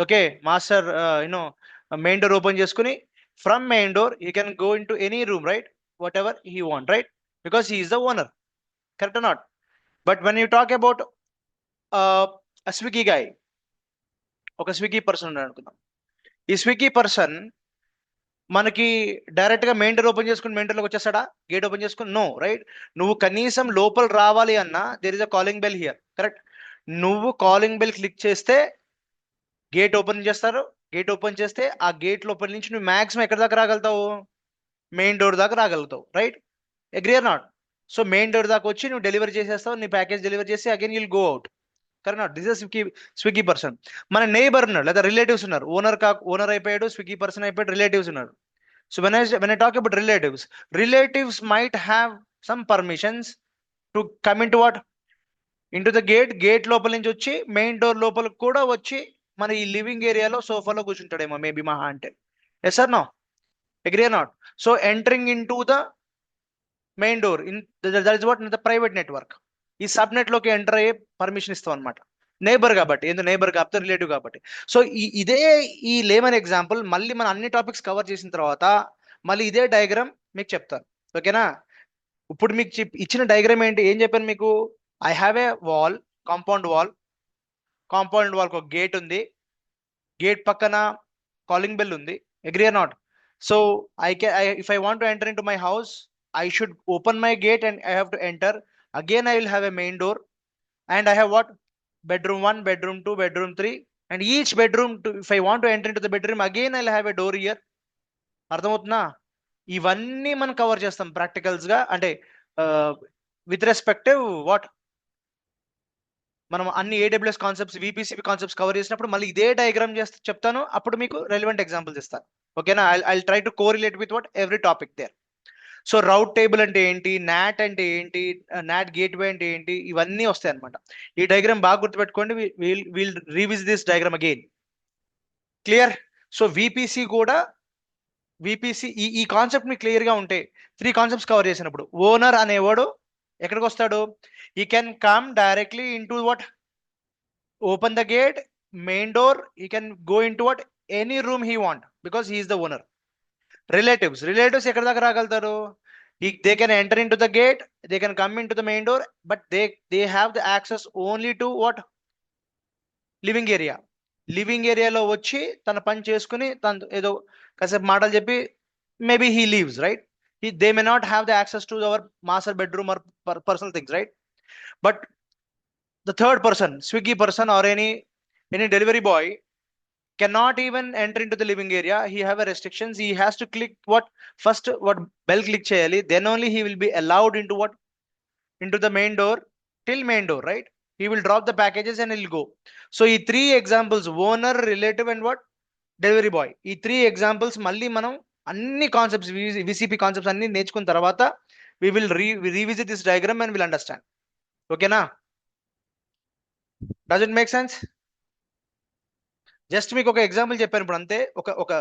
okay, master main door open చేసుకుని, from main door you can go in to any room, right? Whatever he want, right? Because he is the owner. Correct not? But when you talk about Swiggy guy, ఒక Swiggy person ఉన్నాడు అనుకుందాం. ఈ Swiggy person మనకి direct గా main door open చేసుకుని main డోర్లోకి వచ్చేస్తాడా? Gate open చేసుకుని? No, right? నువ్వు కనీసం లోపల రావాలి అన్నా there is a calling bell here. Correct? నువ్వు కాలింగ్ బెల్ క్లిక్ చేస్తే గేట్ ఓపెన్ చేస్తారు. గేట్ ఓపెన్ చేస్తే ఆ గేట్ లోపల నుంచి నువ్వు మాక్సిమం ఎక్కడి దాకా రాగలుగుతావు? మెయిన్ డోర్ దాకా రాగలుగుతావు, right? Agree or not? So main door దాకా వచ్చి నువ్వు డెలివరీ చేసేస్తావు, నీ ప్యాకేజ్ డెలివరీ చేసి again you'll go out. Correct. This is Swiggy person. మన నైబర్ ఉన్నాడు లేదా రిలేటివ్స్ ఉన్నారు. ఓనర్ అయిపోయాడు, స్విగ్గీ పర్సన్ అయిపోయాడు, రిలేటివ్స్ ఉన్నారు. So when I talk about relatives might have some permissions to come into what, into the gate లోపల నుంచి వచ్చి మెయిన్ డోర్ లోపల కూడా వచ్చి మన ఈ లివింగ్ ఏరియాలో సోఫాలో కూర్చుంటాడేమో మేబీ మహా అంటే. Yes or no? Agree or not? So entering into the main door that is what the private network. ఈ సబ్ నెట్ లోకి ఎంటర్ అయ్యే పర్మిషన్ ఇస్తాం అనమాట. నేబర్ కాబట్టి, ఏందో నేబర్ కాబట్టి రిలేటివ్ కాబట్టి. సో ఇదే ఈ లేమన్ ఎగ్జాంపుల్ మళ్ళీ మన అన్ని టాపిక్స్ కవర్ చేసిన తర్వాత మళ్ళీ ఇదే డయాగ్రామ్ మీకు చెప్తాను. ఓకేనా? ఇప్పుడు మీకు ఇచ్చిన డయాగ్రామ్ ఏంటి, ఏం చెప్పాను మీకు? I have a wall, compound wall ఒక గేట్ ఉంది, గేట్ పక్కన కాలింగ్ బెల్ ఉంది. Agree or not? So if I want to enter into my house, I should open my gate and I have to enter. Again I will have a main door and I have what? Bedroom 1, bedroom 2, bedroom 3, and each bedroom if I want to enter into the bedroom, again I'll have a door here. అర్థమవుతుందా? ఇవన్నీ మనం cover చేస్తాం practicals గా, అంటే with respective what మనం అన్ని AWS concepts, VPCP concepts cover చేసినప్పుడు మళ్ళీ ఇదే డయాగ్రామ్ చెప్తాను, అప్పుడు మీకు రెలవెంట్ ఎగ్జాంపుల్స్ ఇస్తాను. ఓకేనా? I try to correlate with what every topic there. So route table అంటే ఏంటి, నాట్ అంటే ఏంటి, నాట్ గేట్వే అంటే ఏంటి, ఇవన్నీ వస్తాయి అనమాట. ఈ డయాగ్రామ్ బాగా గుర్తుపెట్టుకోండి. Will revisit this diagram again. Clear? So VPC కూడా ఈ కాన్సెప్ట్ మీకు క్లియర్ గా ఉంటే 3 కాన్సెప్ట్స్ కవర్ చేసినప్పుడు ఓనర్ అనేవాడు ఎక్కడికి వస్తాడు? He can come directly into what, open the gate, main door, he can go into what any room he want because he is the owner. Relatives ఎక్కడ దాకా రాగలుగుతారు? they can enter into the gate, they can come into the main door, but they have the access only to what? Living ఏరియాలో వచ్చి తన పని చేసుకుని తను ఏదో కాసేపు మాటలు చెప్పి maybe he leaves, right? They may not have the access to our master bedroom are personal things, right? But the third person, Swiggy person or any delivery boy cannot even enter into the living area. He have a restrictions. He has to click what first, what bell click cheyali, then only he will be allowed into what, into the main door, till main door, right? He will drop the packages and he'll go. So ఈ 3 examples, owner, relative and what, delivery boy, ఈ 3 examples మళ్ళీ మనం అన్ని concepts VCP concepts అన్ని నేర్చుకున్న తర్వాత we will revisit this diagram and will understand. ఓకేనా? Does it make sense? Just మీకు ఒక ఎగ్జాంపుల్ చెప్పాను ఇప్పుడు అంతే. ఒక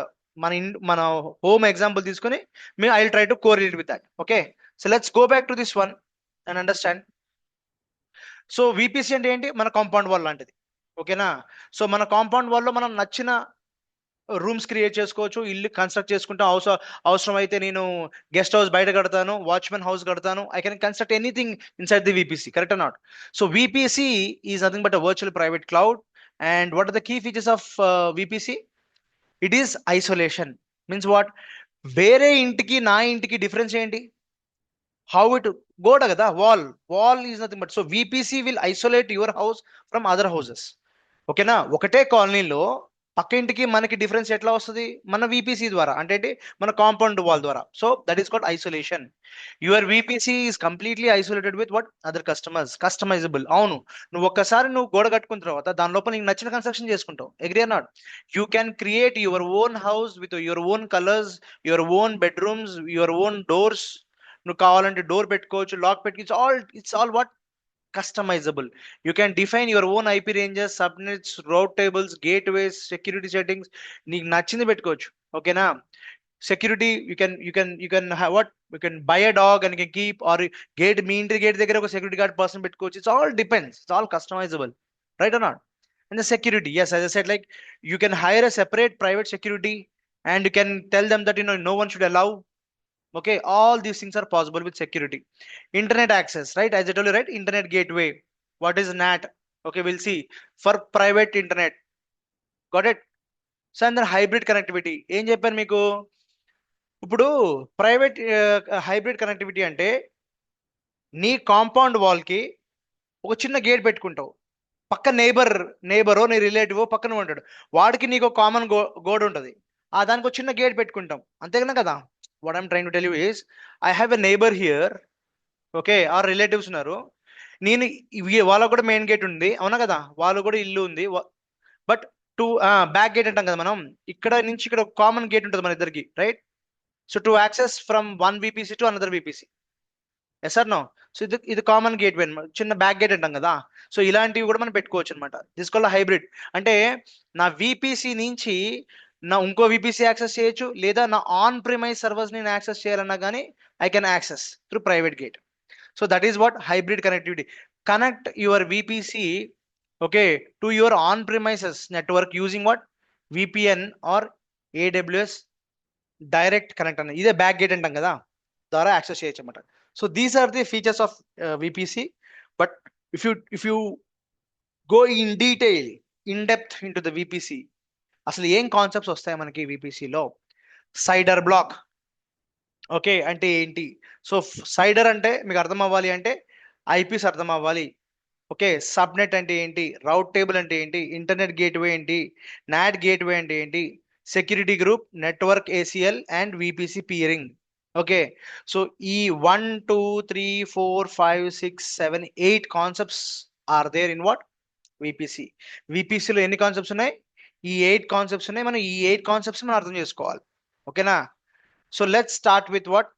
మన హోమ్ ఎగ్జాంపుల్ తీసుకుని I will try to correlate with that. Okay, so let's go back to this one and understand. So VPC అంటే ఏంటి? మన కాంపౌండ్ వాల్ లాంటిది. ఓకేనా? సో మన కాంపౌండ్ వాల్లో మనం నచ్చిన రూమ్స్ క్రియేట్ చేసుకోవచ్చు, ఇల్లు కన్స్ట్రక్ట్ చేసుకుంటాం. అవసరం అయితే నేను గెస్ట్ హౌస్ బయట కడతాను, వాచ్మెన్ హౌస్ కడతాను. I can construct anything inside the VPC. Correct or not? So VPC is nothing but a virtual private cloud. And what are the key features of VPC? It is isolation. Means what? వేరే ఇంటికి నా ఇంటికి difference ఏంటి? How it గోడ కదా, wall is nothing but, so VPC will isolate your house from other houses. ఓకేనా? ఒకటే కాలనీలో పక్క ఇంటికి మనకి డిఫరెన్స్ ఎట్లా వస్తుంది? మన VPC ద్వారా, అంటే మన కాంపౌండ్ వాల్ ద్వారా. So that is called isolation. Your VPC is completely isolated with what, other customers. Customisable. అవును, నువ్వు ఒక్కసారి గోడ కట్టుకున్న తర్వాత దాని లోపల నీకు నచ్చిన కన్స్ట్రక్షన్ చేసుకుంటావు. Agree or not? You can create your own house with your own colours, your own bedrooms, your own doors. నువ్వు కావాలంటే డోర్ పెట్టుకోవచ్చు, లాక్ పెట్టుకోవచ్చు. It's all what, customizable. You can define your own IP ranges, subnets, route tables, gateways, security settings. నీకు నచ్చింది పెట్టుకోవచ్చు. ఓకేనా? Security you can have what, you can buy a dog and you can keep, or gate, మీ ఇంటి gate దగ్గర ఒక security guard person పెట్టుకోవచ్చు. It's all depends, it's all customizable, right or not? And the security, yes, as I said, like you can hire a separate private security and you can tell them that no one should allow. Okay, all these things are possible with security. Internet access, right? As I told you, right? Internet gateway. What is NAT? Okay, we'll see. For private internet. Got it? So and then hybrid connectivity. ఏం చెప్పాను మీకు? ఇప్పుడు private hybrid connectivity అంటే నీ compound wall కి ఒక చిన్న gate పెట్టుకుంటావు. పక్క నేబరో నీ రిలేటివ్ పక్కన ఉంటాడు, వాడికి నీకు కామన్ గోడ ఉంటుంది. దానికి ఒక చిన్న గేట్ పెట్టుకుంటాం, అంతేనా కదా? What I'm trying to tell you is, I have a neighbor here. Okay, or relatives ఉన్నారు, నేను వాళ్ళకు కూడా మెయిన్ గేట్ ఉంది, అవునా కదా, వాళ్ళు కూడా ఇల్లు ఉంది, బట్ టు బ్యాక్ గేట్ అంటాం కదా మనం, ఇక్కడ నుంచి ఇక్కడ కామన్ గేట్ ఉంటుంది మన ఇద్దరికి, right? So to access from one VPC to another VPC, yes or no? So ఇది కామన్ గేట్ వే, చిన్న బ్యాక్ గేట్ అంటాం కదా. సో ఇలాంటివి కూడా మనం పెట్టుకోవచ్చు అనమాట. This called hybrid. అంటే నా విపిసి నుంచి నా ఇంకో విపిసి యాక్సెస్ చేయొచ్చు, లేదా నా ఆన్ ప్రిమైజ్ సర్వర్స్ నేను యాక్సెస్ చేయాలన్నా కానీ I can access through private gate. So that is what hybrid connectivity. Connect your VPC, okay, to your on-premises network using what? VPN or AWS direct connect అన్న, ఇదే back gate అంటాం కదా, ద్వారా access చేయొచ్చు అన్నమాట. So these are the features of VPC. But if you go in detail, in depth into the VPC, అసలు ఏం concepts వస్తాయి మనకి విపిసిలో? సైడర్ బ్లాక్, ఓకే, అంటే ఏంటి? సో సైడర్ అంటే మీకు అర్థం అవ్వాలి అంటే ఐపీస్ అర్థం అవ్వాలి. ఓకే, సబ్నెట్ అంటే ఏంటి, రౌట్ టేబుల్ అంటే ఏంటి, ఇంటర్నెట్ గేట్వే ఏంటి, నాట్ గేట్వే అంటే ఏంటి, security group, network ACL and VPC peering. Okay, so ఈ 1 2 3 4 5 6 7 8 concepts are there in what? VPC. విపిసిలో ఎన్ని కాన్సెప్ట్స్ ఉన్నాయి? ఈ 8 కాన్సెప్ట్స్ ఉన్నాయి. మనం ఈ 8 కాన్సెప్ట్స్ మనం అర్థం చేసుకోవాలి. ఓకేనా? So let's start with what?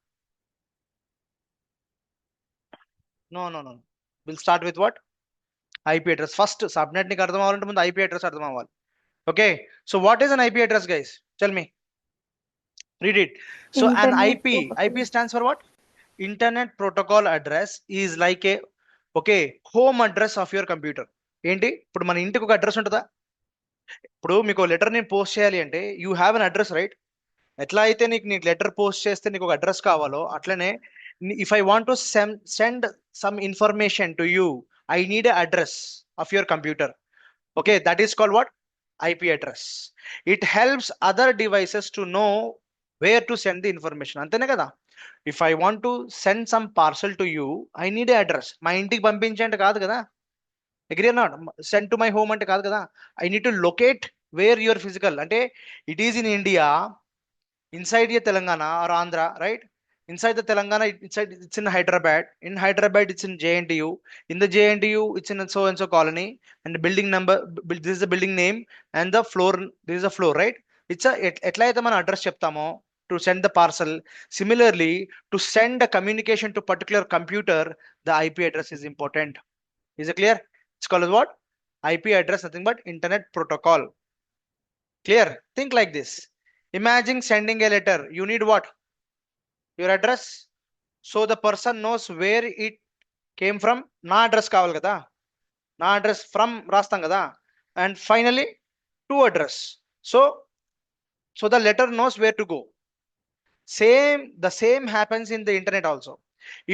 No will start with what? IP address. First subnet నీకు అర్థం అవ్వాలంటే ముందు ఐపీ అడ్రస్ అర్థం అవ్వాలి. Okay, so what is an IP address guys? Tell me, read it. So an Internet IP protocol. stands for what? Internet protocol address is like a, okay, home address of your computer. ఏంటి, ఇప్పుడు మన ఇంటికి ఒక address ఉంటుందా? ఇప్పుడు మీకు letter నేను post చేయాలి అంటే you have an address, right? ఎట్లా అయితే నీకు లెటర్ పోస్ట్ చేస్తే నీకు ఒక అడ్రస్ కావాలో, అట్లనే if I want to send some information to you, I need a address of your computer. Okay, that is called what? IP address. It helps other devices to know where to send the information. అంతేనే కదా? If I want to send some parcel to you, I need a address. మా ఇంటికి పంపించే అంటే కాదు కదా, agree or not? Send to my home అంటే కాదు కదా. I need to locate where your physical, అంటే it is in India, inside your Telangana or Andhra, right? Inside the Telangana, it's in Hyderabad. In Hyderabad, it's in JNTU. In the JNTU, it's in so and so colony. And the building number, this is the building name, and the floor, this is a floor, right? It's a etla aithe mana address cheptamo to send the parcel. Similarly, to send a communication to particular computer, the IP address is important. Is it clear? It's called what? IP address, nothing but internet protocol. Clear? Think like this. Imagine sending a letter. You need what? Your address. So the person knows where it came from. Na address kaval kada. Na address from rastam kada. And finally, to address. So the letter knows where to go. The same happens in the internet also.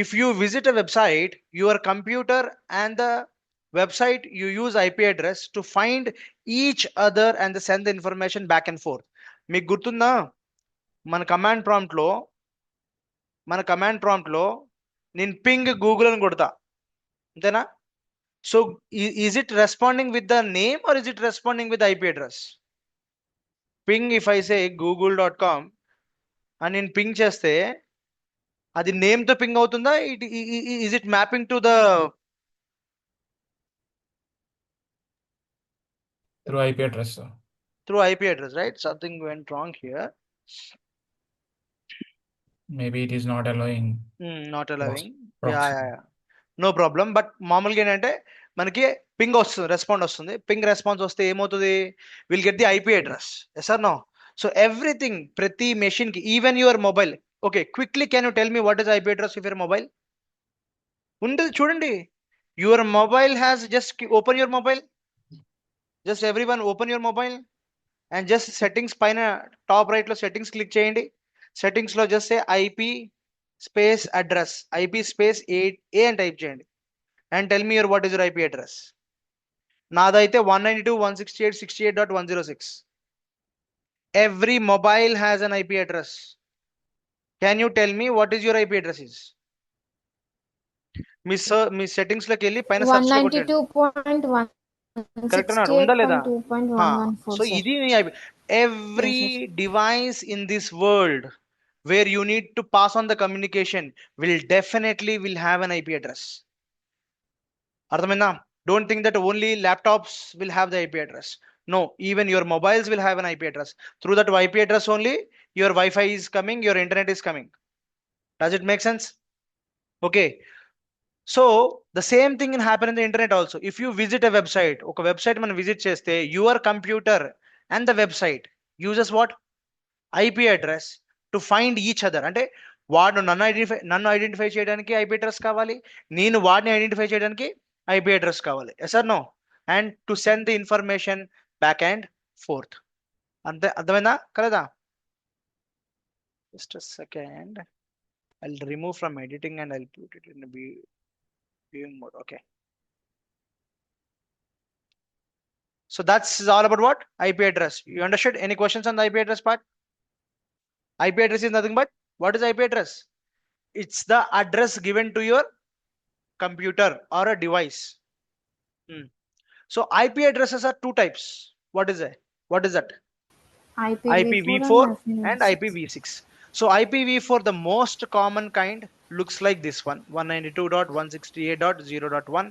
If you visit a website, your computer and the website, you use IP address to find each other and send the information back and forth. మీకు గుర్తుందా, మన command prompt లో నేను ping Google అని కొడతా, అంతేనా? So is it responding with the name or is it responding with IP address? Ping, if I say google.com అని నేను పింగ్ చేస్తే అది నేమ్ తో పింగ్ అవుతుందా? Is it mapping to the through IP address. through IP address, right? Something went wrong here. Maybe it is not allowing. Not allowing. Proxy. Yeah. No problem. But మామూలుగా ఏంటంటే మనకి ping వస్తుంది, respond వస్తుంది. Ping response వస్తే ఏమవుతుంది? Will get the IP address. Yes or no? So everything, ప్రతి machine కి, even your mobile. Okay, quickly can you tell me what is IP address of your mobile? ఉంటుంది చూడండి. Your mobile has, just open your mobile, just everyone open your mobile and just settings పైన top right లో settings click చేయండి. Settings లో just IP space address, IP space A అని type చేయండి and tell me your what is your IP address. నాదైతే 192.168.168.106. Every mobile has an IP address. Can you tell me what is your IP address is? Me settings లోకి వెళ్ళి పైన search లో కొట్టండి. 192.1 correct అన్నాడు, ఉందా లేదా? 68.2.114, సో sir. ఇది every device in this world where you need to pass on the communication will definitely will have an IP address. అర్థమైందా? Don't think that only laptops will have the IP address. No, even your mobiles will have an IP address. Through that IP address only, your Wi-Fi is coming, your internet is coming. Does it make sense? Okay. So the same thing can happen in the internet also. If you visit a website, ఒక website మనం visit చేస్తే your computer and the website uses what? IP address to find each other. అంటే వాడు నన్ను identify చేయడానికి IP address కావాలి, నేను వాడిని ఐడెంటిఫై చేయడానికి IP address కావాలి. Yes or no? And to send the information back and forth. అంతే, అర్థమైందా? కలదా? Just second, I'll remove from editing and I'll put it in the viewing mode. Okay. So that's all about what? IP address. You understood? Any questions on the IP address part? IP address is nothing but, what is IP address? It's the address given to your computer or a device. So IP addresses are two types. What is it? What is that? IPv4 and IPv6. So IPv4, the most common kind, looks like this one: 192.168.0.1.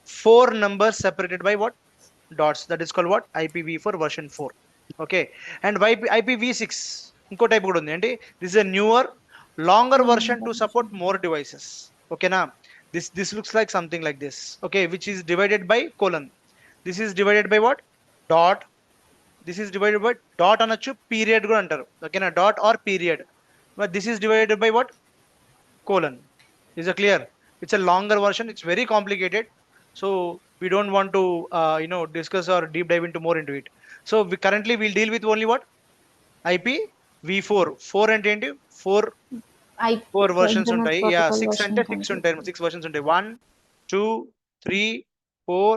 4 numbers separated by what? Dots. That is called what? IPv4 version 4. Okay. And IPv6, inko type kuda undi. Ante this is a newer, longer version to support more devices. Okay na? This looks like something like this. Okay, which is divided by colon. This is divided by what? Dot. This is divided by dot అనొచ్చు, period కూడా అంటారు. ఓకేనా? Dot R period. But this is divided by what? Colon. Is it clear? It's a longer version. It's very complicated. So we don't want to discuss or deep dive into more into it. So we currently we'll deal with only what? IPv4. 4 అంటే ఏంటి? 4 versions ఉంటాయి. Yeah, 6 అంటే 6 ఉంటాయి. 6 versions ఉంటాయి. 1 2 3 4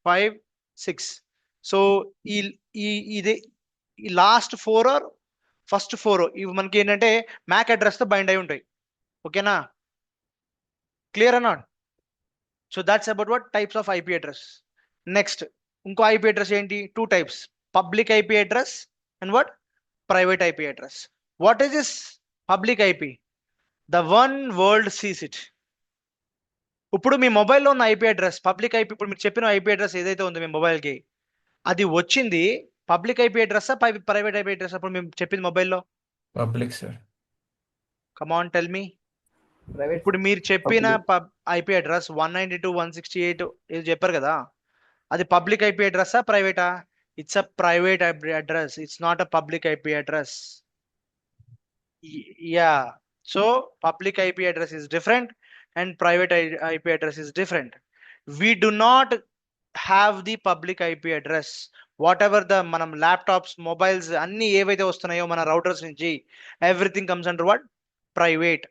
5 6. So ఇది ఈ last 4 are first 4 ఇవి మనకి ఏంటంటే మ్యాక్ అడ్రస్ తో బైండ్ అయి ఉంటాయి. ఓకేనా? క్లియర్ అన్నాడు? So that's about what types of IP address. Next ఇంకో IP అడ్రస్ ఏంటి? 2 types: public IP address and what? Private IP address. What is this public IP? The one world sees it. ఇప్పుడు మీ మొబైల్లో ఉన్న IP address public IP. ఇప్పుడు మీరు చెప్పిన IP address ఏదైతే ఉందో మీ మొబైల్కి, అది వచ్చింది public IP address private IP address? అప్పుడు మేము చెప్పింది మొబైల్లో public sir. Come on tell me. Private. ఇప్పుడు మీరు చెప్పిన IP అడ్రస్ 192.168 ఇది చెప్పారు కదా, అది పబ్లిక్ IP అడ్రస్సా ప్రైవేటా? It's a private address. It's not a public IP address. Yeah. So public IP address is different and private IP address is different. We do not have the public IP address. Whatever the మనం laptops, mobiles అన్ని ఏవైతే వస్తున్నాయో మన routers నుంచి, everything comes under what? Private.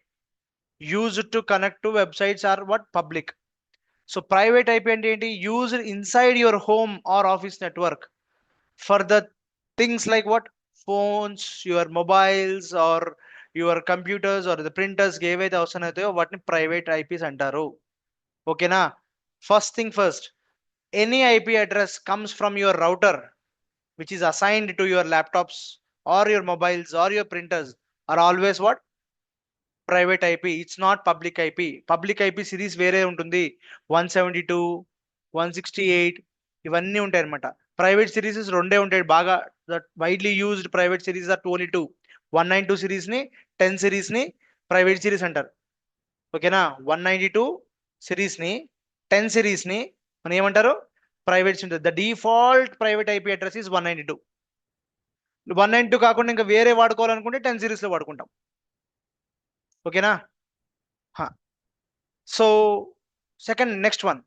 Used to connect to websites are what? Public. So private IP అంటే ఏంటి? Used inside your home or office network for the things like what? Phones, your mobiles or your computers or the printers ఏవైతే అవసరం అవుతాయో వాటిని private IPs అంటారు. ఓకేనా? First thing first, any IP address comes from your router which is assigned to your laptops or your mobiles or your printers are always what? Private IP. It's not public IP. Public IP series వేరే ఉంటుంది. 172, 168 ఇవన్నీ ఉంటాయి అనమాట. Private series రెండే ఉంటాయి బాగా. Widely used private series are only 2. 192 series ని, 10 series ని ప్రైవేట్ సిరీస్ అంటారు. ఓకేనా? 192 సిరీస్ ని, 10 సిరీస్ ని మనం ఏమంటారు? ప్రైవేట్స్ ఉంటుంది. The default private IP address is 192. 192 కాకుండా ఇంకా వేరే వాడుకోవాలనుకుంటే 10 సిరీస్లో వాడుకుంటాం. ఓకేనా? So second, next one,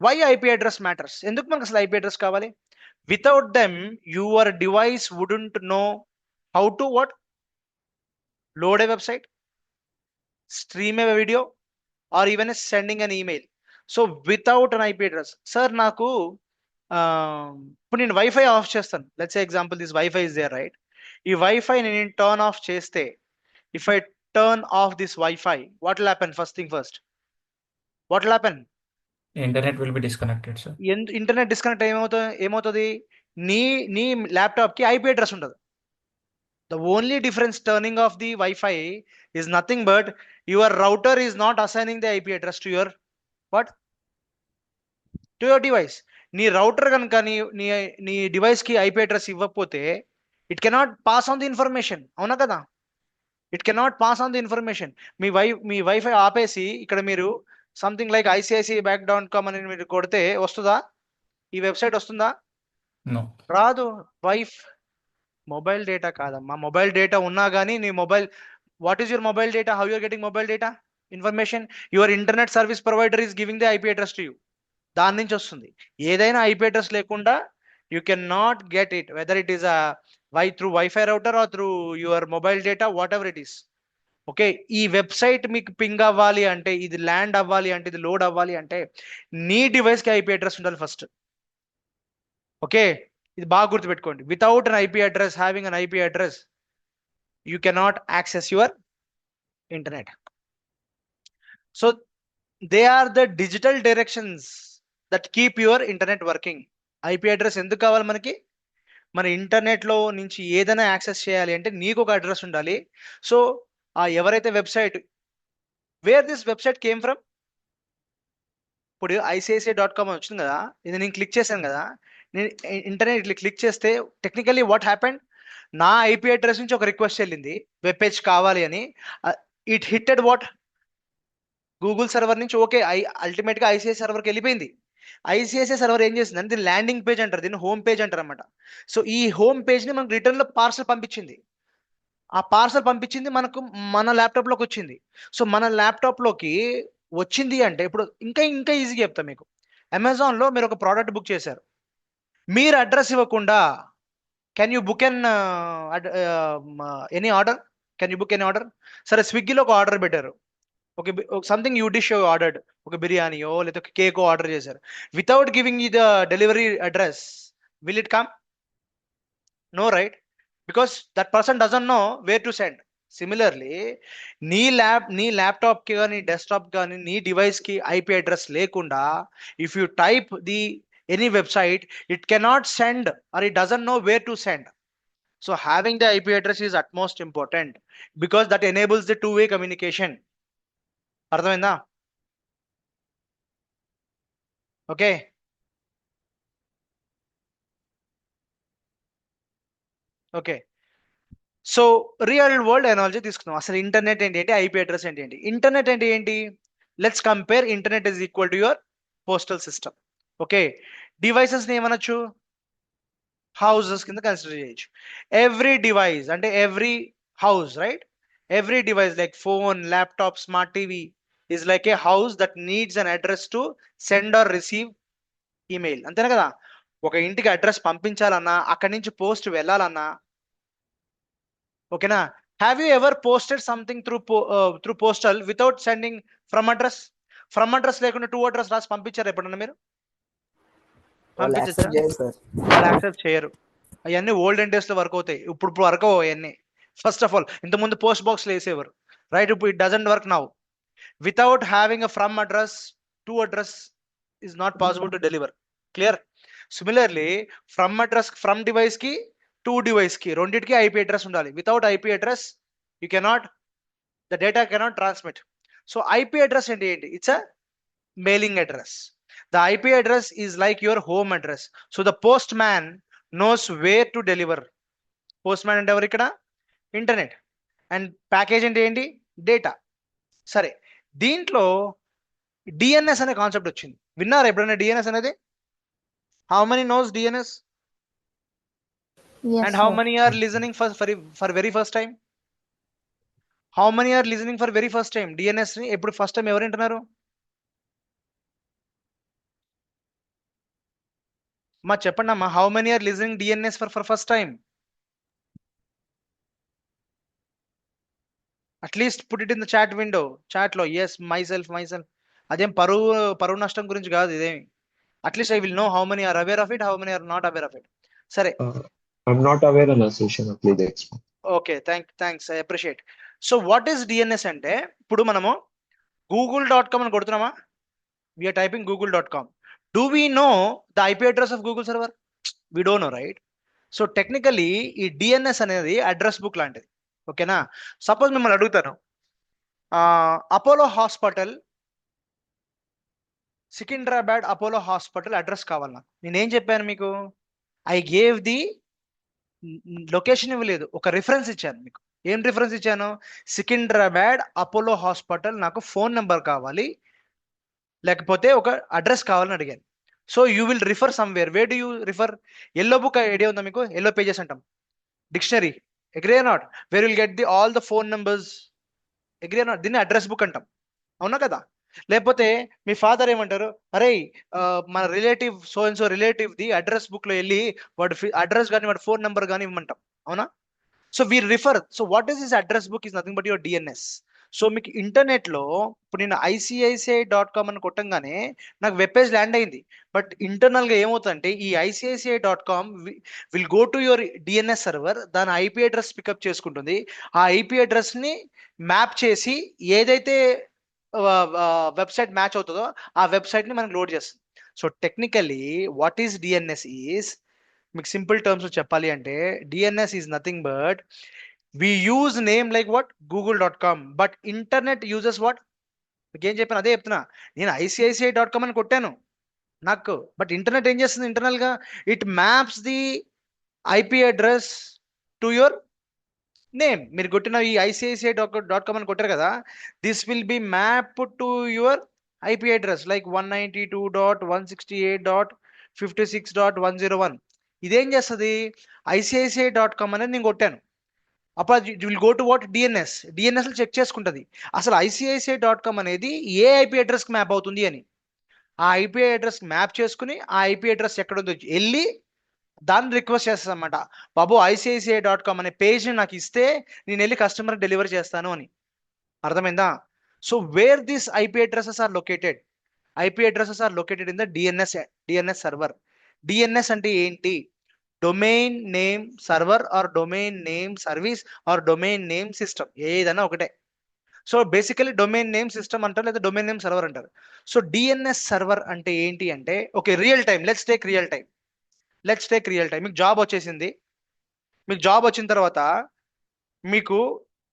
why IP address matters. ఎందుకు మనకు అసలు IP అడ్రస్ కావాలి? Without them your device wouldn't know how to what? Load a website, stream a video or even sending an email. So without an IP address. Sir నాకు ఇప్పుడు నేను wifi off చేస్తాను. Let's say example, this wifi is there right. ఈ wifi నేను turn off చేస్తే, if I turn off this wifi, what will happen? First thing first, what will happen? Internet will be disconnected sir. Internet disconnect ఏమవుతుంది? నీ ల్యాప్టాప్కి IP address ఉంటుంది. The only difference turning off the Wi-Fi is nothing but your router is not assigning the IP address to your what? To your device. నీ router కనుక నీ device కి IP address ఇవ్వకపోతే it cannot pass on the information. అవునా కదా? It cannot pass on the information. Me wifi ఆపేసి ఇక్కడ మీరు సంథింగ్ లైక్ ICICIbank.com అని మీరు కొడితే వస్తుందా? ఈ వెబ్సైట్ వస్తుందా? No. రాదు. మొబైల్ డేటా కాదమ్మా. మొబైల్ డేటా ఉన్నా కానీ నీ mobile, what is your mobile data? How you're getting mobile data information? Your internet service provider is giving the IP address to you. దాని నుంచి వస్తుంది. ఏదైనా IP అడ్రస్ లేకుండా you can not get it, whether it is through wifi router or through your mobile data, whatever it is. Okay, ఈ website మీకు ping అవ్వాలి అంటే, ఇది ల్యాండ్ అవ్వాలి అంటే, ఇది లోడ్ అవ్వాలి అంటే నీ డివైస్కి IP అడ్రస్ ఉండాలి ఫస్ట్. ఓకే, ఇది బాగా గుర్తుపెట్టుకోండి. Without an IP address, having an IP address, you cannot access your internet. So they are the digital directions that keep your internet working. IP address ఎందుకు కావాలి మనకి? మన ఇంటర్నెట్లో నుంచి ఏదైనా యాక్సెస్ చేయాలి అంటే నీకు ఒక అడ్రస్ ఉండాలి. సో ఎవరైతే website, where this website came from, ఇప్పుడు ICICI.com వచ్చింది కదా, ఇది నేను క్లిక్ చేశాను కదా, నేను ఇంటర్నెట్ ఇట్లా క్లిక్ చేస్తే టెక్నికల్లీ వాట్ హ్యాపెండ్, నా IP అడ్రస్ నుంచి ఒక రిక్వెస్ట్ వెళ్ళింది వెబ్ పేజ్ కావాలి అని. It hitted what, Google server నుంచి. ఓకే, అల్టిమేట్గా ICICI సర్వర్కి వెళ్ళిపోయింది. ICICI సర్వర్ ఏం చేసింది, దీన్ని ల్యాండింగ్ పేజ్ అంటారు, దీన్ని హోమ్ పేజ్ అంటారు అనమాట. సో ఈ హోమ్ పేజ్ని మనకు రిటర్న్లో పార్సల్ పంపించింది. ఆ పార్సల్ పంపించింది మనకు మన ల్యాప్టాప్లోకి వచ్చింది. సో మన ల్యాప్టాప్లోకి వచ్చింది అంటే ఇప్పుడు ఇంకా ఈజీగా చెప్తా మీకు. అమెజాన్లో మీరు ఒక ప్రోడక్ట్ బుక్ చేశారు, మీరు అడ్రస్ ఇవ్వకుండా can you book any order? Can you book any order? సరే, స్విగ్గీలో ఒక ఆర్డర్ పెట్టారు, ఒక సంథింగ్ యూ డిష్ ఆర్డర్డ్, ఒక బిర్యానీయో లేదా ఒక కేకో ఆర్డర్ చేశారు. Without giving you the delivery address, will it come? No, right? Because that person doesn't know where to send. Similarly, నీ ల్యాప్టాప్ కి కానీ డెస్క్టాప్ కానీ నీ డివైస్ కి IP అడ్రస్ లేకుండా if you type any website, it cannot send or it doesn't know where to send. So having the IP address is utmost important because that enables the two-way communication. అర్థమైందా? Okay, okay. So real world analogy తీసుకుందాం. అసలు internet ఏంటి, IP address ఏంటి? Internet అంటే ఏంటి? Let's compare. Internet is equal to your postal system. Okay, డివైసెస్ని ఏమనొచ్చు? Houses కింద కన్సిడర్ చేయొచ్చు. ఎవ్రీ డివైస్ అంటే every house, right? Every device like phone, laptop, smart TV is like a house that needs an address to send or receive email. అంతేనా కదా? ఒక ఇంటికి address పంపించాలన్నా, అక్కడి నుంచి పోస్ట్ వెళ్ళాలన్నా, ఓకేనా? Have you ever posted something through postal without sending from address? From address లేకుండా to address రాసి పంపించారు ఎప్పుడన్నా మీరు? వాళ్ళు యాక్సెప్ట్ చేయరు సార్. వాళ్ళు యాక్సెప్ట్ చేయరు. అవన్నీ ఓల్డెన్ డేస్ లో వర్క్ అవుతాయి, ఇప్పుడు వర్క్ అవ్వవు అవన్నీ. ఫస్ట్ ఆఫ్ ఆల్, ఇంతకుముందు పోస్ట్ బాక్స్ లో వేసేవారు, రైట్? ఇప్పుడు it doesn't work now. Without having a from address, to address is not possible to deliver. Clear? Similarly, from address, from device కి టు డివైస్ కి రెండింటికి IP address ఉండాలి. Without IP address you cannot, the data cannot transmit. So IP address ఏంటి? It's a mailing address. The IP address is like your home address. So the post man nose wear to deliver. Post man అంటే ఎవరు ఇక్కడ? Internet. And package అంటే ఏంటి? Data. సరే, దీంట్లో DNS అనే concept వచ్చింది. విన్నారా ఎప్పుడైనా DNS అనేది? How many knows DNS? Yes, And how sir. many are listening for very first time? How many are listening for very first time? DNS ని ఎప్పుడు ఫస్ట్ టైం ఎవరు వింటున్నారు? మా చెప్పండి అమ్మా, how many are listening DNS for first time? At least put it in the chat window. Chat లో yes, myself. అదేం పరువు నష్టం గురించి కాదు ఇదేమి. At least I will know how many are aware of it, how many are not aware of it. సరే, I'm not aware of association. Please explain. Okay, thanks, I appreciate. So what is DNS అంటే, ఇప్పుడు మనము google.com అని కొడుతున్నామా? We're typing google.com. Do we know the IP address of Google server? We don't know, right? So technically ఈ DNS అనేది address book లాంటిది. ఓకేనా? Suppose మిమ్మల్ని అడుగుతాను, Apollo hospital, Secunderabad Apollo hospital address కావాలి నాకు. నేనేం చెప్పాను మీకు? ఐ గేవ్ ది లొకేషన్ ఇవ్వలేదు, ఒక రిఫరెన్స్ ఇచ్చాను మీకు. ఏం రిఫరెన్స్ ఇచ్చాను? సికింద్రాబాద్ అపోలో హాస్పిటల్ నాకు ఫోన్ నెంబర్ కావాలి, లేకపోతే ఒక అడ్రస్ కావాలని అడిగాను. So you will refer somewhere. Way do you refer? Yellow book idea ఉందా మీకు? ఎల్లో పేజెస్ అంటాం, dictionary. Agree not? Where will get the all the phone numbers. Agree not? దీన్ని అడ్రస్ బుక్ అంటాం, అవునా కదా? లేకపోతే మీ ఫాదర్ ఏమంటారు, అరే మన relative so and so relative the address book లో వెళ్ళి వాడు అడ్రస్ కానీ వాడి ఫోన్ నెంబర్ కానీ ఇవ్వమంటాం, అవునా? So we refer. So what is this address book? Is nothing but your DNS. So మీకు ఇంటర్నెట్ లో ఇప్పుడు నేను ICICI.com అని కొట్టంగానే నాకు వెబ్ పేజ్ ల్యాండ్ అయింది. బట్ ఇంటర్నల్ గా ఏమవుతుందంటే ఈ ICICI.com will go to your DNS server, దాని IP అడ్రస్ పికప్ చేసుకుంటుంది. ఆ IP అడ్రస్ ని మ్యాప్ చేసి ఏదైతే వెబ్సైట్ మ్యాచ్ అవుతుందో ఆ వెబ్సైట్ ని మనకు లోడ్ చేస్తుంది. So technically what is DNS is, మీకు సింపుల్ టర్మ్స్ చెప్పాలి అంటే DNS is nothing but we use name like what google.com, but internet uses what? మీకు ఏం చెప్పాను అదే చెప్తున్నా. నేను ICICI.com అని కొట్టాను నాకు, బట్ ఇంటర్నెట్ ఏం చేస్తుంది? ఇంటర్నల్ గా it maps the IP address to your name. మీరు కొట్టిన ఈ ICICI.com అని కొట్టారు కదా, this will be map to your IP address like 192.168.56.101. ఇదేం చేస్తుంది? ICICI.com అనేది నేను కొట్టాను, అప్పుడు will go to what? DNS. DNS check చేసుకుంటుంది అసలు ICICI.com అనేది ఏ IP అడ్రస్కి మ్యాప్ అవుతుంది అని. ఆ IP అడ్రస్ మ్యాప్ చేసుకుని ఆ IP అడ్రస్ ఎక్కడ ఉందో వెళ్ళి దాన్ని రిక్వెస్ట్ చేస్తుంది అనమాట, బాబు ICICI.com అనే పేజ్ని నాకు ఇస్తే నేను వెళ్ళి కస్టమర్ డెలివరీ చేస్తాను అని. అర్థమైందా? So where this IP addresses are located? IP addresses are located in the DNS server. DNS అంటే ఏంటి? Domain name server or domain name service or domain name system, ఏదైనా ఒకటే. So basically domain name system అంటారు, లేదా domain name server అంటారు. So DNS server అంటే ఏంటి అంటే, okay real time, let's take real time. మీకు జాబ్ వచ్చేసింది. మీకు జాబ్ వచ్చిన తర్వాత మీకు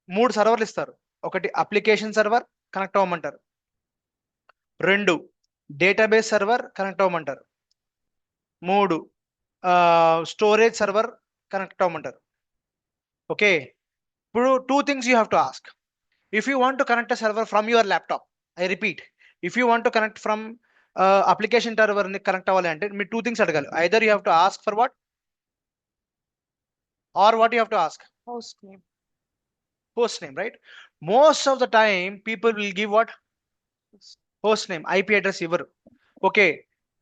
3 సర్వర్లు ఇస్తారు. ఒకటి అప్లికేషన్ సర్వర్ కనెక్ట్ అవ్వమంటారు, 2 డేటాబేస్ సర్వర్ కనెక్ట్ అవ్వమంటారు, 3 స్టోరేజ్ సర్వర్ కనెక్ట్ అవ్వమంటారు. ఓకే, ఇప్పుడు 2 things you have to ask. If you want to connect a server from your laptop, I repeat, if you want to connect from application server ni connect అవ్వాలి అంటే మీరు 2 things అడగాలి. Either you have to ask for what, or what you have to ask? Host name. Host name, right? Most of the time people will give what? Host name. IP address ఇవ్వరు. Okay,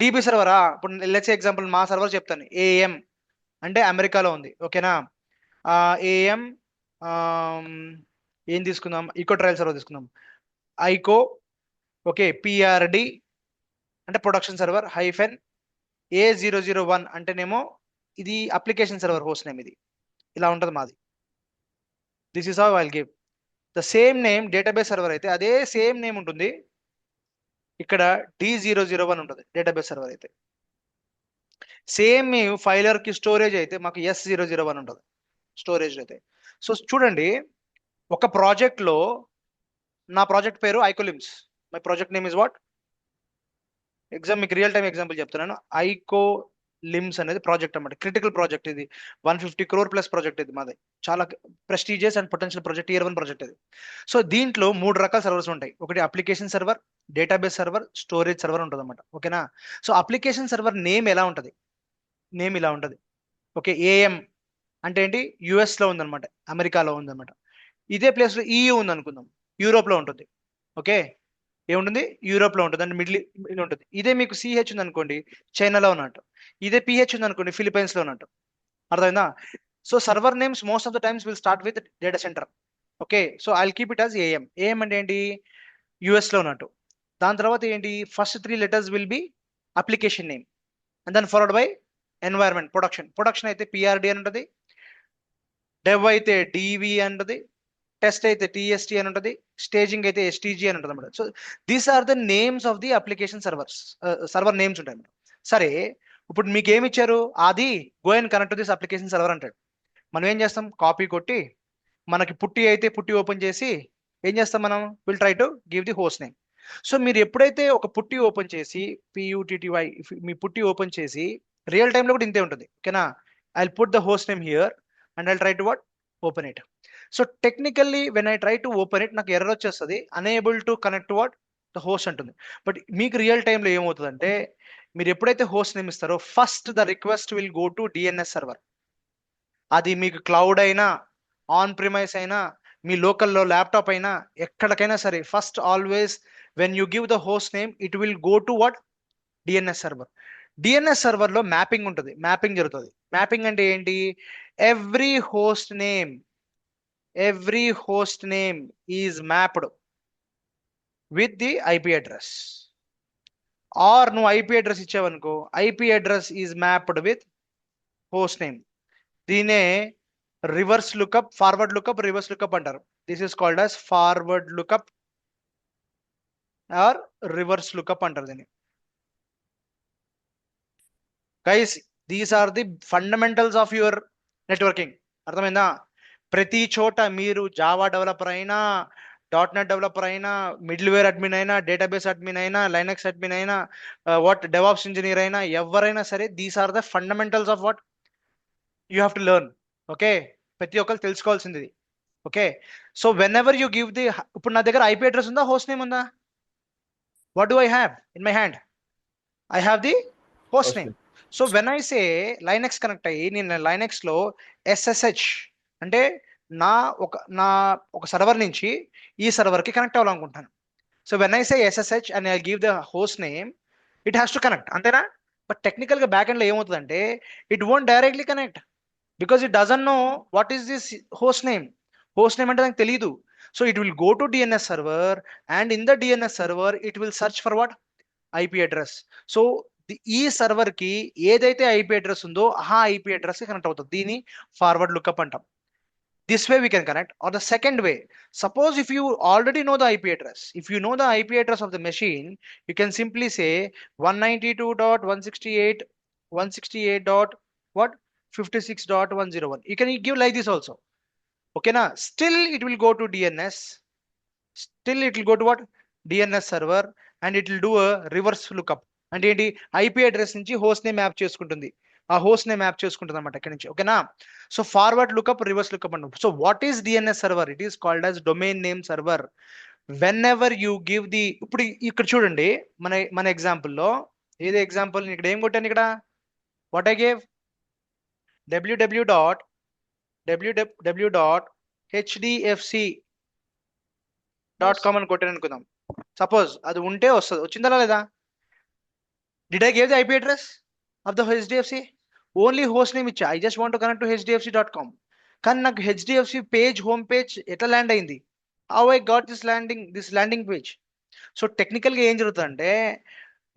DB సర్వరా? ఇప్పుడు let's example మా server చెప్తాను. AM అంటే అమెరికాలో ఉంది, ఓకేనా? AM ఏం తీసుకుందాం? ఈకో ట్రయల్ సర్వర్ తీసుకుందాం. IQOO, okay. PRD అంటే ప్రొడక్షన్ సర్వర్ హైఫెన్ A001 అంటేనేమో ఇది అప్లికేషన్ సర్వర్ హోస్ట్ నేమ్. ఇది ఇలా ఉంటుంది మాది. This is how I will give the same name. Database server అయితే అదే సేమ్ నేమ్ ఉంటుంది, ఇక్కడ D001 ఉంటుంది డేటాబేస్ సర్వర్ అయితే. సేమ్ ఫైలర్ కి స్టోరేజ్ అయితే మాకు S001 ఉంటుంది స్టోరేజ్ అయితే. సో చూడండి, ఒక ప్రాజెక్ట్ లో నా ప్రాజెక్ట్ పేరు ఐకోలిమ్స్. My project name is what? మీకు రియల్ టైం ఎగ్జాంపుల్ చెప్తున్నాను. ఐకోలిమ్స్ అనేది ప్రాజెక్ట్ అన్నమాట, క్రిటికల్ ప్రాజెక్ట్. ఇది 150 crore ప్లస్ ప్రాజెక్ట్. ఇది మాది చాలా prestigious and potential project, Tier 1 project ఇది. సో దీంట్లో 3 రకాల సర్వర్స్ ఉంటాయి. ఒకటి application server, database server, storage server ఉంటుంది అనమాట, ఓకేనా? సో అప్లికేషన్ సర్వర్ నేమ్ ఎలా ఉంటుంది? నేమ్ ఇలా ఉంటుంది, ఓకే. AM అంటే ఏంటి? US లో ఉందన్నమాట, అమెరికాలో ఉందన్నమాట. ఇదే ప్లేస్ లో EU ఉంది అనుకుందాం, యూరోప్ లో ఉంటుంది, ఓకే. ఏముంటుంది? యూరోప్ లో ఉంటుంది, అంటే మిడిల్ ఉంటుంది. ఇదే మీకు CH ఉంది అనుకోండి, చైనాలో ఉన్నట్టు. ఇదే PH ఉంది అనుకోండి, ఫిలిపైన్స్ లో ఉన్నట్టు. అర్థమైందా? So server names most of the times will start with data centre, okay. So I'll keep it as AM. AM అంటే ఏంటి? US లో ఉన్నట్టు. దాని తర్వాత ఏంటి? First 3 letters will be application name, and then followed by environment. Production అయితే PRD అని ఉంటుంది, డెవ్ అయితే DV అని ఉంటుంది, టెస్ట్ అయితే TST అని ఉంటుంది, స్టేజింగ్ అయితే STG అని ఉంటుంది అన్నమాట. So these are the names of the application servers. Server names ఉంటాయి అన్నమాట. సరే, ఇప్పుడు మీకు ఏమి ఇచ్చారు, అది go and connect to this application server అంటాడు. మనం ఏం చేస్తాం, కాపీ కొట్టి మనకి పుట్టి అయితే పుట్టి ఓపెన్ చేసి ఏం చేస్తాం మనం, will try to give the host name. So మీరు ఎప్పుడైతే ఒక పుట్టి ఓపెన్ చేసి PUTTY మీ పుట్టి ఓపెన్ చేసి రియల్ టైంలో కూడా ఇంతే ఉంటుంది, ఓకేనా. I put the host name here and I try to what open it. So technically when I try to open it నాకు ఎర్రర్ వచ్చేస్తుంది, unable to connect to what the host అంటుంది. But మీకు real టైంలో ఏమవుతుందంటే మీరు ఎప్పుడైతే host name ఇస్తారో first the request will go to DNS server. అది మీకు క్లౌడ్ అయినా ఆన్ ప్రిమైస్ అయినా మీ లోకల్లో ల్యాప్టాప్ అయినా ఎక్కడికైనా సరే, first always when you give the host name it will go to what DNS server. DNS సర్వర్లో మ్యాపింగ్ ఉంటుంది, మ్యాపింగ్ జరుగుతుంది. మ్యాపింగ్ అంటే ఏంటి, every host name is mapped with the IP address. Or నువ్వు IP అడ్రస్ ఇచ్చావనుకో, IP address is mapped with host name. దీనే reverse lookup, forward lookup, reverse lookup అంటారు. This is called as forward lookup or reverse lookup అంటారు దీన్ని. Guys these are the fundamentals of your networking. అర్థమైందా? ప్రతి చోట మీరు Java developer అయినా, .NET developer అయినా, మిడిల్వేర్ అడ్మిన్ అయినా, డేటాబేస్ అడ్మిన్ అయినా, లైనక్స్ అడ్మిన్ అయినా, వాట్ డెవాప్స్ ఇంజనీర్ అయినా, ఎవరైనా సరే these are the fundamentals of what you have to learn. Okay, ప్రతి ఒక్కరు తెలుసుకోవాల్సింది. Okay, so whenever you give the, ఇప్పుడు నా దగ్గర IP అడ్రస్ ఉందా, హోస్ట్ నేమ్ ఉందా? What do I have in my hand? I have the host name. So when I say Linux connect అయ్యి నేను లైనక్స్లో SSH అంటే నా ఒక సర్వర్ నుంచి ఈ సర్వర్కి కనెక్ట్ అవ్వాలనుకుంటాను. So when I say SSH and I give the host name, it has to connect, అంతేనా? బట్ టెక్నికల్గా బ్యాక్ ఎండ్లో ఏమవుతుందంటే it won't directly connect because it doesn't know what is this host name. Host name అంటే నాకు తెలియదు. So it will go to DNS server and in the DNS server it will search for what IP address. So ఈ server కి ఏదైతే IP address ఉందో ఆ IP address కి connect అవుతుంది. దీన్ని ఫార్వర్డ్ లుకప్ అంటాం. This way we can connect. Or the second way, suppose if you already know the IP address, if you know the IP address of the machine, you can simply say 192.168 dot what 56.101. You can give like this also. Okay, na still it will go to DNS. Still it will go to what DNS server and it will do a reverse lookup. అంటే ఏంటి, IP address నుంచి host name map చేసుకుంటుంది, ఆ host name map చేసుకుంటుంది అనమాట ఇక్కడ నుంచి. ఓకేనా? So forward lookup, reverse lookup అంటాం. So what is DNS server? It is called as domain name server. Whenever you give the, ఇప్పుడు ఇక్కడ చూడండి మన ఎగ్జాంపుల్లో ఏదో ఎగ్జాంపుల్ ఇక్కడ ఏం కొట్టాను, ఇక్కడ వాట్ ఐ గేవ్ www.hdfc.com అని కొట్టాను అనుకుందాం. సపోజ్ అది ఉంటే వస్తుంది, వచ్చిందా లేదా? Did I give the IP address of the HDFC? Only host name ఇచ్చా. I just want to connect to hdfc.com. కానీ నాకు HDFC పేజ్, హోమ్ పేజ్ ఎట్లా ల్యాండ్ అయింది? How I got this landing page? So టెక్నికల్గా ఏం జరుగుతుందంటే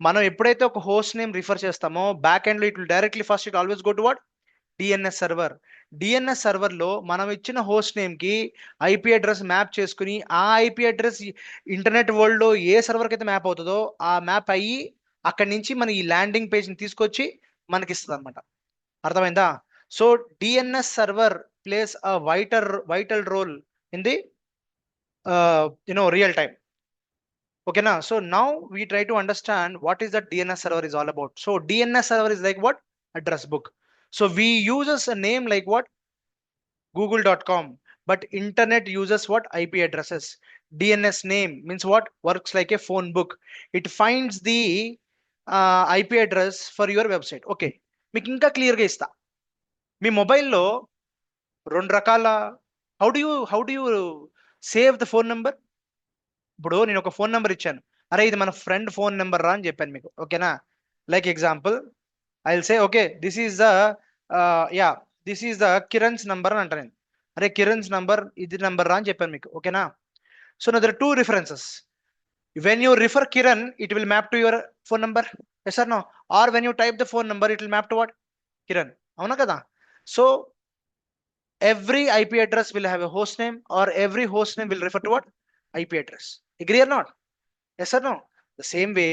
మనం ఎప్పుడైతే ఒక హోస్ట్ నేమ్ రిఫర్ చేస్తామో బ్యాక్ ఎండ్లో it will directly first it always go to what DNS server. DNS సర్వర్లో మనం ఇచ్చిన హోస్ట్ నేమ్కి IP అడ్రస్ మ్యాప్ చేసుకుని ఆ IP అడ్రస్ ఇంటర్నెట్ వరల్డ్లో ఏ సర్వర్కి అయితే మ్యాప్ అవుతుందో ఆ మ్యాప్ అయ్యి అక్కడి నుంచి మన ఈ ల్యాండింగ్ పేజ్ని తీసుకొచ్చి మనకి ఇస్తుంది అనమాట. అర్థమైందా? So DNS server plays a vital role in the real time. ఓకేనా? So now we try to understand what is that DNS server is all about. So DNS server is like what? Address book. So we uses a name like what? google.com, but internet uses what? IP addresses. DNS name means what? Works like a phone book. It finds the IP address for your website. Okay, మీకు ఇంకా క్లియర్గా ఇస్తా. మీ మొబైల్లో రెండు రకాల, how do you save the phone number? ఇప్పుడు నేను ఒక ఫోన్ నెంబర్ ఇచ్చాను, అరే ఇది మన ఫ్రెండ్ ఫోన్ నెంబర్ రా అని చెప్పాను మీకు. ఓకేనా? Like example I will say okay this is the Kiran's number అని అంటాను నేను. అరే కిరణ్స్ నంబర్ ఇది నంబర్ రా అని చెప్పాను మీకు. ఓకేనా? సో నా దగ్గర 2 references. When you refer Kiran, it will map to your phone number. Yes or no? Or when you type the phone number, it will map to what? Kiran. Avuna kada? So every IP address will have a host name, or every host name will refer to what? IP address. Agree or not? Yes or no? The same way,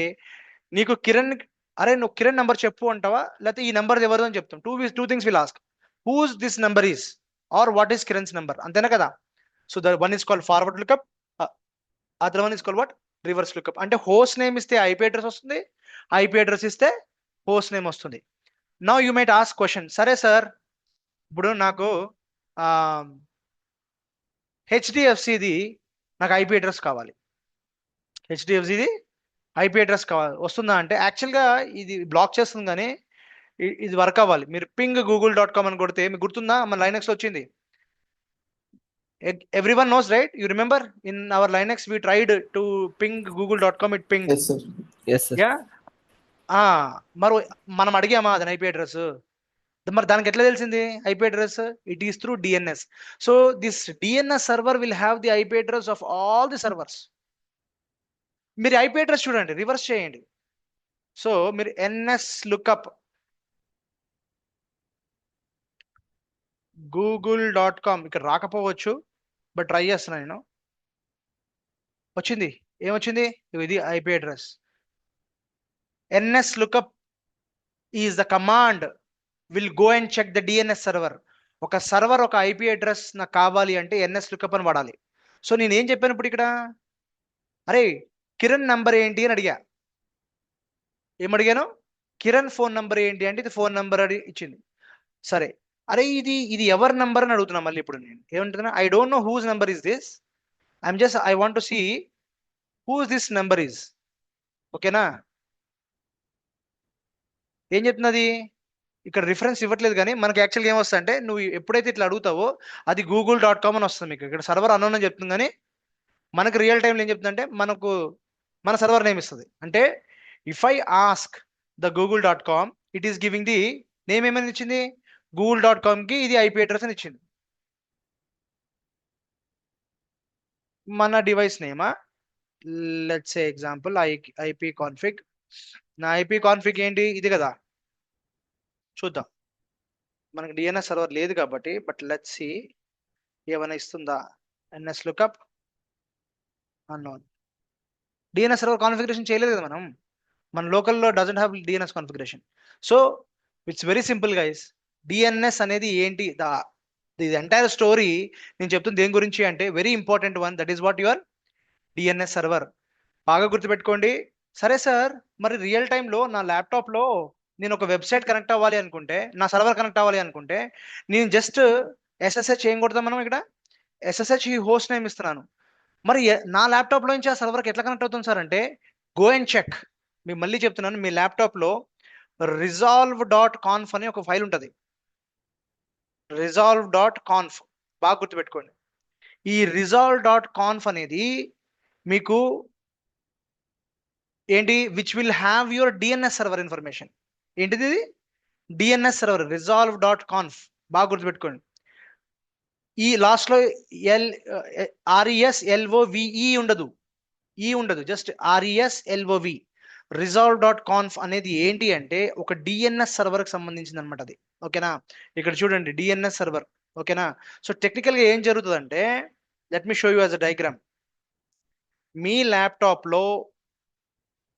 నీకు కిరణ్ అరే నువ్వు Kiran number చెప్పు అంటావా, లేకపోతే ఈ number ఎవరు అని చెప్తాం. Two things will ask, whose this number is or what is Kiran's number, అంతేనా కదా. So the one is called forward lookup, other one is called what, reverse lookup. అంటే హోస్ట్ నేమ్ ఇస్తే ఐపీ అడ్రస్ వస్తుంది, IP address ఇస్తే host name వస్తుంది. Now you might ask question, సరే sir ఇప్పుడు నాకు హెచ్డిఎఫ్సిది నాకు ఐపీ అడ్రస్ కావాలి, హెచ్డిఎఫ్సిది ఐపీ అడ్రస్ కావాలి, వస్తుందా అంటే యాక్చువల్గా ఇది బ్లాక్ చేస్తుంది కానీ ఇది వర్క్ అవ్వాలి. మీరు పింగ్ google.com అని కొడితే మీకు గుర్తుందా, మన లైనక్స్ వచ్చింది. Everyone knows right, you remember in our Linux we tried to ping google.com, it ping. Yes, sir. Yes sir. Yeah మరి మనం అడిగామా అదని ఐపీ అడ్రస్, మరి దానికి ఎట్లా తెలిసింది IP address, it is through DNS. So this DNS server will have the IP address of all the servers. మీరు IP address చూడండి, reverse చేయండి. సో మీరు ఎన్ఎస్ లుకప్ google.com, ఇక్కడ రాకపోవచ్చు బట్ ట్రై చేస్తున్నా నేను. వచ్చింది, ఏమొచ్చింది, ఇది IP address. NS lookup is the command will go and check the DNS server. ఒక సర్వర్ ఒక ఐపీ అడ్రస్ నాకు కావాలి అంటే ఎన్ఎస్ లుకప్ అని వాడాలి. సో నేను ఏం చెప్పాను ఇప్పుడు ఇక్కడ, అరే కిరణ్ నంబర్ ఏంటి అని అడిగా. ఏమడిగాను, కిరణ్ ఫోన్ నంబర్ ఏంటి అంటే ఇది ఫోన్ నంబర్ అని ఇచ్చింది. సరే అరే ఇది ఎవరి నంబర్ అని అడుగుతున్నా. మళ్ళీ ఇప్పుడు నేను ఏమంటున్నా, I don't know whose number is this, I want to see whose this number is. ఓకేనా, ఏం చెప్తున్నది ఇక్కడ రిఫరెన్స్ ఇవ్వట్లేదు కానీ మనకి యాక్చువల్గా ఏమొస్తుంది అంటే, నువ్వు ఎప్పుడైతే ఇట్లా అడుగుతావో అది google.com అని వస్తుంది మీకు. ఇక్కడ సర్వర్ అన్నోన్ అని చెప్తుంది కానీ మనకు రియల్ టైంలో ఏం చెప్తుందంటే మనకు మన సర్వర్ నేమ్ ఇస్తుంది. అంటే if I ask the google.com, it is giving the name. ఏమని ఇచ్చింది, google.comకి ఇది ఐపీ అడ్రస్ అని ఇచ్చింది. మన డివైస్ నేమా, let's say example IP config. నా ఐపీ కాన్ఫిగ్ ఏంటి, ఇది కదా. చూద్దాం, మనకి డిఎన్ఎస్ సర్వర్ లేదు కాబట్టి, బట్ లెట్స్ సి ఏమైనా ఇస్తుందా. NS lookup unknown, DNS server configuration చేయలేదు కదా మనం, మన లోకల్లో doesn't have DNS configuration. So it's very simple guys. DNS అనేది ఏంటి, ది ఎంటైర్ స్టోరీ నేను చెప్తుంది దేని గురించి అంటే very important one, that is what your DNS server. బాగా గుర్తుపెట్టుకోండి. సరే సార్ మరి రియల్ టైంలో నా ల్యాప్టాప్లో నేను ఒక వెబ్సైట్ కనెక్ట్ అవ్వాలి అనుకుంటే, నా సర్వర్ కనెక్ట్ అవ్వాలి అనుకుంటే నేను జస్ట్ ఎస్ఎస్హెచ్ ఏం కొడతాం మనం ఇక్కడ, ఎస్ఎస్హెచ్ ఈ హోస్ట్ నేమ్ ఇస్తున్నాను. మరి నా ల్యాప్టాప్లో నుంచి ఆ సర్వర్కి ఎట్లా కనెక్ట్ అవుతుంది సార్ అంటే, గో అండ్ చెక్. మీకు మళ్ళీ చెప్తున్నాను, మీ ల్యాప్టాప్లో resolve.conf అనే ఒక ఫైల్ ఉంటుంది. resolve.conf బాగా గుర్తుపెట్టుకోండి. ఈ resolve.conf అనేది మీకు ఏంటి, which will have your DNS server information. ఏంటిది, డిఎన్ఎస్ సర్వర్ resolve.conf బాగా గుర్తుపెట్టుకోండి. ఈ లాస్ట్లో RESLOVE ఉండదు, ఈ ఉండదు, జస్ట్ RESLOV. resolve.conf అనేది ఏంటి అంటే ఒక డిఎన్ఎస్ సర్వర్కి సంబంధించింది అనమాట అది. ఓకేనా, ఇక్కడ చూడండి డిఎన్ఎస్ సర్వర్. ఓకేనా, సో టెక్నికల్గా ఏం జరుగుతుందంటే, let me show you as a diagram. మీ ల్యాప్టాప్లో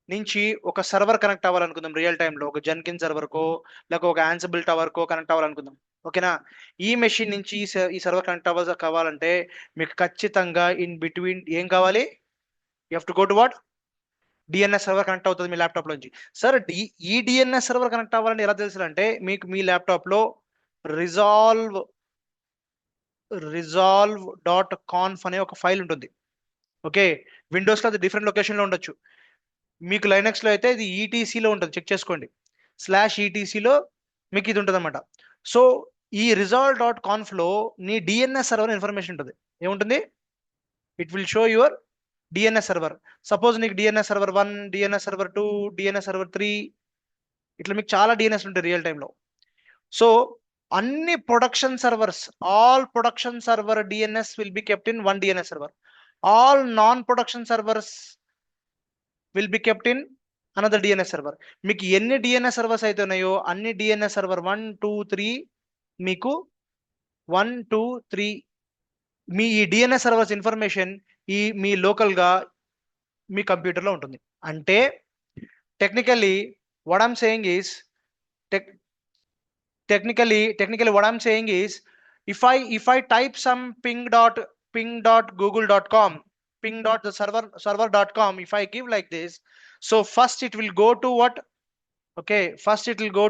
నుంచి ఒక సర్వర్ కనెక్ట్ అవ్వాలనుకుందాం రియల్ టైంలో, ఒక జెన్కిన్ సర్వర్కో లేక ఒక యాన్సిబుల్ టవర్కో కనెక్ట్ అవ్వాలనుకుందాం. ఓకేనా, ఈ మెషిన్ నుంచి ఈ సర్వర్ కనెక్ట్ కావాలంటే మీకు ఖచ్చితంగా ఇన్ బిట్వీన్ ఏం కావాలి, you have to go to what, DNS server connect అవుతుంది మీ ల్యాప్టాప్ నుంచి. సార్ ఈ డిఎన్ఎస్ సర్వర్ కనెక్ట్ అవ్వాలని ఎలా తెలుసు, మీకు మీ ల్యాప్టాప్లో resolve.conf అనే ఒక ఫైల్ ఉంటుంది. ఓకే, విండోస్లో అది డిఫరెంట్ లొకేషన్లో ఉండొచ్చు, మీకు లైనక్స్లో అయితే ఇది ఈటీసీలో ఉంటుంది, చెక్ చేసుకోండి. /ETCలో మీకు ఇది ఉంటుంది అనమాట. సో ఈ resolve.confలో నీ డిఎన్ఎస్ సర్వర్ ఇన్ఫర్మేషన్ ఉంటుంది. ఏముంటుంది, it will show your DNS server. Suppose నీకు DNS server 1, DNS server 2, DNS server 3, ఇట్లా మీకు చాలా డిఎన్ఎస్ ఉంటాయి రియల్ టైంలో. సో అన్ని production servers, all production server DNS will be kept in one DNS server. All non production servers will be kept in another DNS server. మీకు ఎన్ని DNS servers అయితే ఉన్నాయో అన్ని డిఎన్ఎస్ సర్వర్ 1, 2, 3 మీకు 1, 2, 3 మీ ఈ డిఎన్ఎస్ సర్వర్స్ ఇన్ఫర్మేషన్ మీ లోకల్గా మీ కంప్యూటర్లో ఉంటుంది. అంటే technically what I'm saying is technically what I'm saying is if I type some ping.google.com, ping dot the server.com, if I give like this, so first it will go to what? Okay, first it will go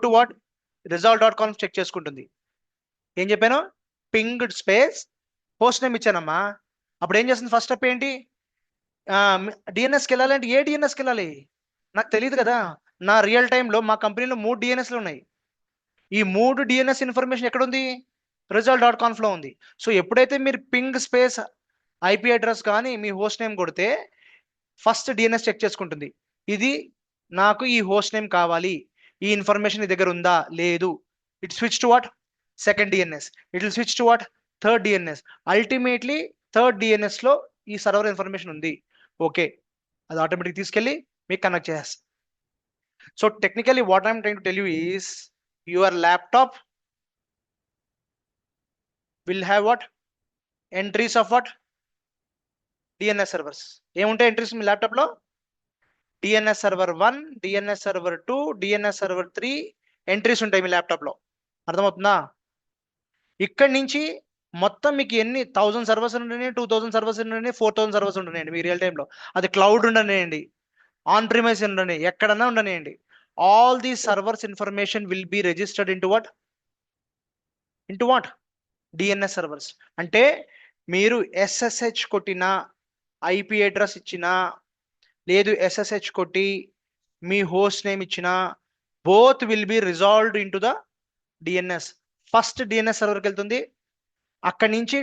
to what? result.com check చేసుకుంటుంది. ఏం చెప్పాను? Ping space host name ఇచ్చానమ్మా. అప్పుడు ఏం చేస్తుంది? First step ఏంటి? డిఎన్ఎస్కి వెళ్ళాలి అంటే ఏ డిఎన్ఎస్కి వెళ్ళాలి? నాకు తెలియదు కదా. నా రియల్ టైంలో మా కంపెనీలో 3 డిఎన్ఎస్లు ఉన్నాయి. ఈ 3 డిఎన్ఎస్ ఇన్ఫర్మేషన్ ఎక్కడ ఉంది? result.conf లో ఉంది. సో ఎప్పుడైతే మీరు పింగ్ స్పేస్ ఐపీ అడ్రస్ కానీ మీ హోస్ట్ నేమ్ కొడితే ఫస్ట్ డిఎన్ఎస్ చెక్ చేసుకుంటుంది. ఇది నాకు ఈ హోస్ట్ నేమ్ కావాలి, ఈ ఇన్ఫర్మేషన్ దగ్గర ఉందా లేదు. It switch to what? Second DNS. It will switch to what? Third DNS. Ultimately third DNS లో ఈ సర్వర్ ఇన్ఫర్మేషన్ ఉంది. ఓకే, అది ఆటోమేటిక్ తీసుకెళ్ళి మీకు కనెక్ట్ చేసేస్తుంది. So technically what I'm trying to tell you is your laptop will have what? Entries of what? DNS servers. ఏముంటాయి entries మీ laptop లో? DNS server 1, DNS server 2, DNS server 3 entries ఉంటాయి మీ laptop లో. అర్థమవుతుందా? ఇక్కడి నుంచి మొత్తం మీకు ఎన్ని 1000 సర్వర్స్ ఉండండి, 2000 సర్వర్స్ ఉండండి, 4000 సర్వర్స్ ఉండనియండి మీ రియల్ టైంలో. అది క్లౌడ్ ఉండనియండి, ఆన్ ప్రిమైస్ ఉండండి, ఎక్కడన్నా ఉండనియండి. All the servers information will be registered into what? DNS servers. అంటే మీరు ఎస్ఎస్హెచ్ కొట్టిన, ఐపీ అడ్రస్ ఇచ్చిన, లేదు ఎస్ఎస్హెచ్ కొట్టి మీ హోస్ట్ నేమ్ ఇచ్చిన, both will be resolved into the DNS. First DNS సర్వర్కి వెళ్తుంది, అక్కడి నుంచి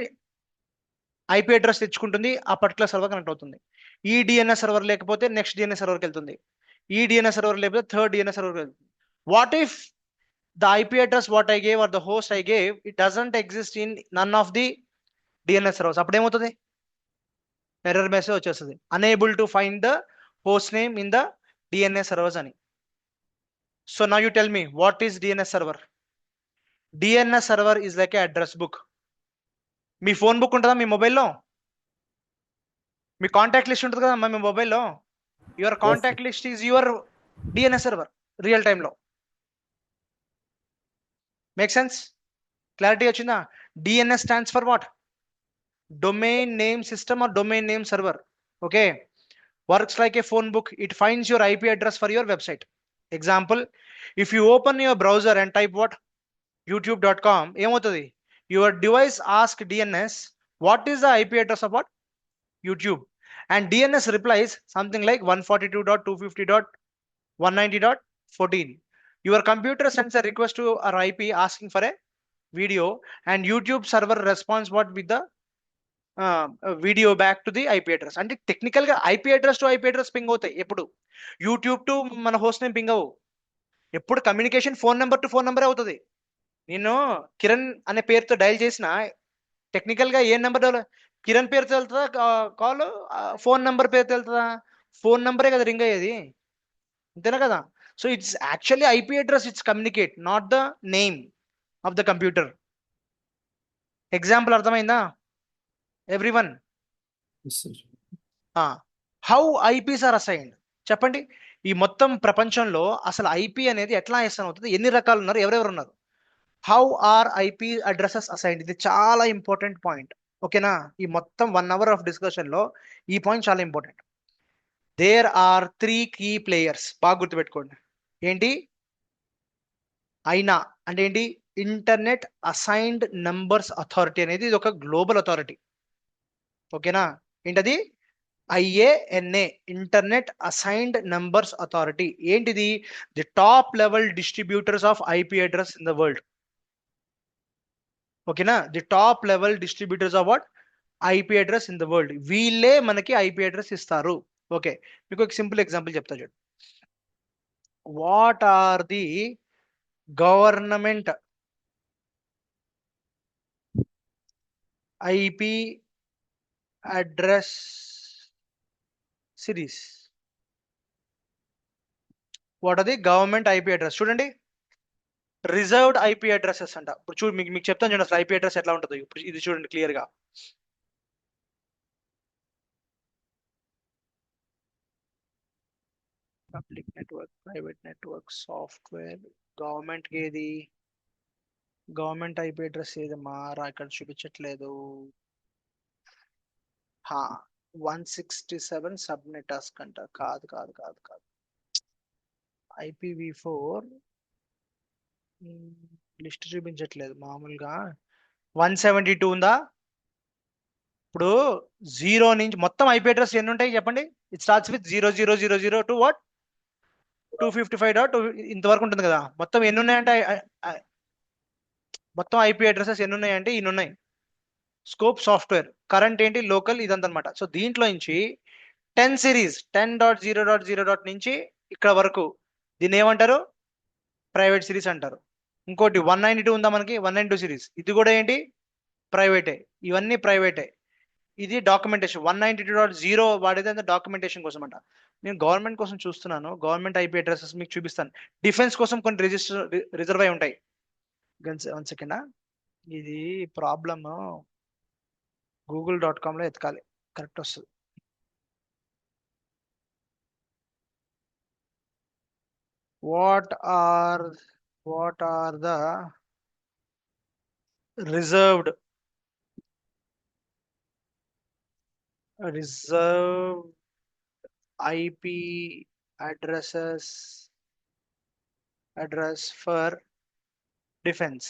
ఐపీ అడ్రస్ తెచ్చుకుంటుంది, ఆ పర్టికులర్ సర్వర్ కనెక్ట్ అవుతుంది. ఈ డిఎన్ఎస్ సర్వర్ లేకపోతే నెక్స్ట్ డిఎన్ఎస్ సర్వర్కి వెళ్తుంది, ఈ డిఎన్ఎస్ సర్వర్ లేకపోతే థర్డ్ డిఎన్ఎస్ సర్వర్కి వెళ్తుంది. What if the IP address what I gave or the host I gave, it doesn't exist in none of the DNS servers? అప్పుడు ఏమవుతుంది? ఎర్రర్ మెసేజ్ వచ్చేస్తుంది, unable to find the host name in the DNS servers అని. So now you tell me, what is DNS server? DNS server is like a address book. Me phone book ఉంటుందా మీ మొబైల్లో? మీ contact list ఉంటుంది కదా మీ మొబైల్లో. Your contact list is your DNS server real టైంలో. Make sense? Clarity వచ్చిందా? DNS stands for what? Domain name system or domain name server. Okay, works like a phone book. It finds your IP address for your website. Example, if you open your browser and type what? youtube.com, ఏమవుతుంది? Your device ask DNS what is the IP address of what? YouTube. And DNS replies something like 142.250.190.14. Your computer sends a request to our IP asking for a video, and YouTube server responds what with the video back to the IP address. అంటే technical గా IP address to IP address ping అవుతాయి. ఎప్పుడు YouTube to మన host name ping అవ్వు. ఎప్పుడు communication phone number to phone number అవుతుంది. నేను కిరణ్ అనే పేరుతో డయల్ చేసిన టెక్నికల్ గా ఏ నెంబర్ కిరణ్ పేరుతో వెళ్తుందా కాల్? ఫోన్ నెంబర్ పేరుతో వెళ్తుందా? ఫోన్ నెంబరే కదా రింగ్ అయ్యేది, అంతేనా కదా? So it's actually IP address, it's communicate, not the name of the computer. Example అర్థమైందా everyone? Yes, sir. How IPs are assigned చెప్పండి. ఈ మొత్తం ప్రపంచంలో అసలు ఐపీ అనేది ఎట్లా అసైన్ అవుతుంది? ఎన్ని రకాలు ఉన్నారు? ఎవరెవరు ఉన్నారు? How are IP addresses assigned? ఇది చాలా ఇంపార్టెంట్ పాయింట్. ఓకేనా? ఈ మొత్తం 1 hour ఆఫ్ డిస్కషన్ లో ఈ పాయింట్ చాలా important. There are 3 key players. బాగా గుర్తుపెట్టుకోండి. ఏంటి? ఐనా అంటే ఏంటి? ఇంటర్నెట్ అసైన్డ్ నంబర్స్ అథారిటీ అనేది ఇది ఒక గ్లోబల్ అథారిటీ. ఓకేనా? ఏంటది? IANA, internet assigned numbers authority. ఏంటిది? The top level distributors of IP address in the world. ఓకేనా? The top level distributors of what? IP address in the world. వీళ్ళే మనకి IP address ఇస్తారు. ఓకే, మీకు ఒక simple example చెప్తా చూడు. What are the government IP address series? What are the government IP address? చూడండి, reserved IP addresses అంట. ఇప్పుడు చూడు, మీకు చెప్తాను చూడండి అసలు IP అడ్రస్ ఎట్లా ఉంటుందో. ఇప్పుడు ఇది చూడండి క్లియర్ గా. Public network, private network, software, government ఏది, గవర్నమెంట్ ఐపీ అడ్రస్ ఏదమ్మా ఇక్కడ చూపించట్లేదు. 167 సబ్నెట్ టాస్క్ అంట. కాదు కాదు కాదు కాదు. IPv4 లిస్ట్ చూపించట్లేదు మామూలుగా. 172 ఉందా? ఇప్పుడు 0 నుంచి మొత్తం ఐపీ అడ్రస్ ఎన్ని ఉంటాయి చెప్పండి. It starts with 0000 to what 255. ఇంతవరకు ఉంటుంది కదా. మొత్తం ఎన్ని ఉన్నాయంటే మొత్తం ఐపీ అడ్రసెస్ ఎన్ని ఉన్నాయంటే ఇన్ని ఉన్నాయి. స్కోప్ సాఫ్ట్వేర్, కరెంట్ ఏంటి లోకల్, ఇదంతా అనమాట. సో దీంట్లో నుంచి 10 సిరీస్ 10.0.0. నుంచి ఇక్కడ వరకు దీన్ని ఏమంటారు? ప్రైవేట్ సిరీస్ అంటారు. ఇంకోటి 192 ఉందా మనకి, 192 సిరీస్, ఇది కూడా ఏంటి? ప్రైవేటే. ఇవన్నీ ప్రైవేటే. ఇది డాక్యుమెంటేషన్. 192.0 వాడేది అంటే డాక్యుమెంటేషన్ కోసం అంట. నేను గవర్నమెంట్ కోసం చూస్తున్నాను. గవర్నమెంట్ ఐపీ అడ్రసెస్ మీకు చూపిస్తాను. డిఫెన్స్ కోసం కొన్ని రిజర్వ్ అయి ఉంటాయి. 1 సెకండ్. ఇది ప్రాబ్లమ్ google.com లో ఎతకాలి, కరెక్ట్ వస్తుంది. What are the reserved IP address for defense?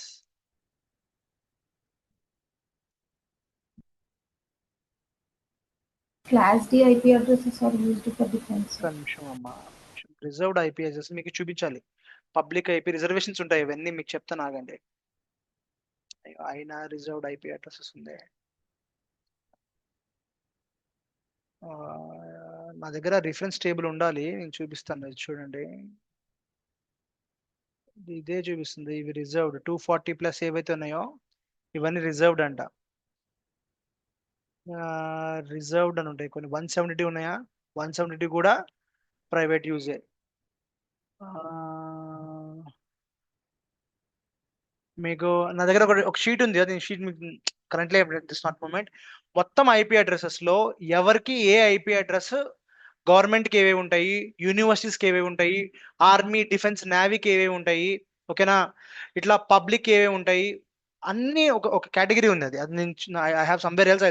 Class D IP addresses are used for defense. ఒక్క నిమిషం అమ్మా. రిజర్వ్డ్ ఐపీ అడ్రస్ మీకు చూపించాలి. పబ్లిక్ ఐపీ రిజర్వేషన్స్ ఉంటాయి, ఇవన్నీ మీకు చెప్తాను, ఆగండి. అయినా రిజర్వ్డ్ ఐపీ అడ్రసెస్ ఉంది. నా దగ్గర రిఫరెన్స్ టేబుల్ ఉండాలి, నేను చూపిస్తాను. ఇది చూడండి, ఇదే చూపిస్తుంది. ఇవి రిజర్వ్డ్ 240+ ఏవైతే ఉన్నాయో ఇవన్నీ రిజర్వ్డ్ అంట. రిజర్వ్డ్ అని ఉంటాయి కొన్ని. 172 ఉన్నాయా? 172 కూడా ప్రైవేట్ యూజే. మీకు నా దగ్గర ఒక షీట్ ఉంది, అది షీట్ మీకు కరెంట్లీ దిస్ నాట్ మూమెంట్. మొత్తం ఐపీ అడ్రసెస్ లో ఎవరికి ఏ ఐపీ అడ్రస్, గవర్నమెంట్కి ఏవేవి ఉంటాయి, యూనివర్సిటీస్కి ఏవేవి ఉంటాయి, ఆర్మీ, డిఫెన్స్, నేవీకి ఏవేవి ఉంటాయి, ఓకేనా, ఇట్లా పబ్లిక్ ఏవేవి ఉంటాయి, అన్ని ఒక కేటగిరీ ఉంది. అది నేను ఐ హ్యావ్ సమ్వేర్ ఎల్స్.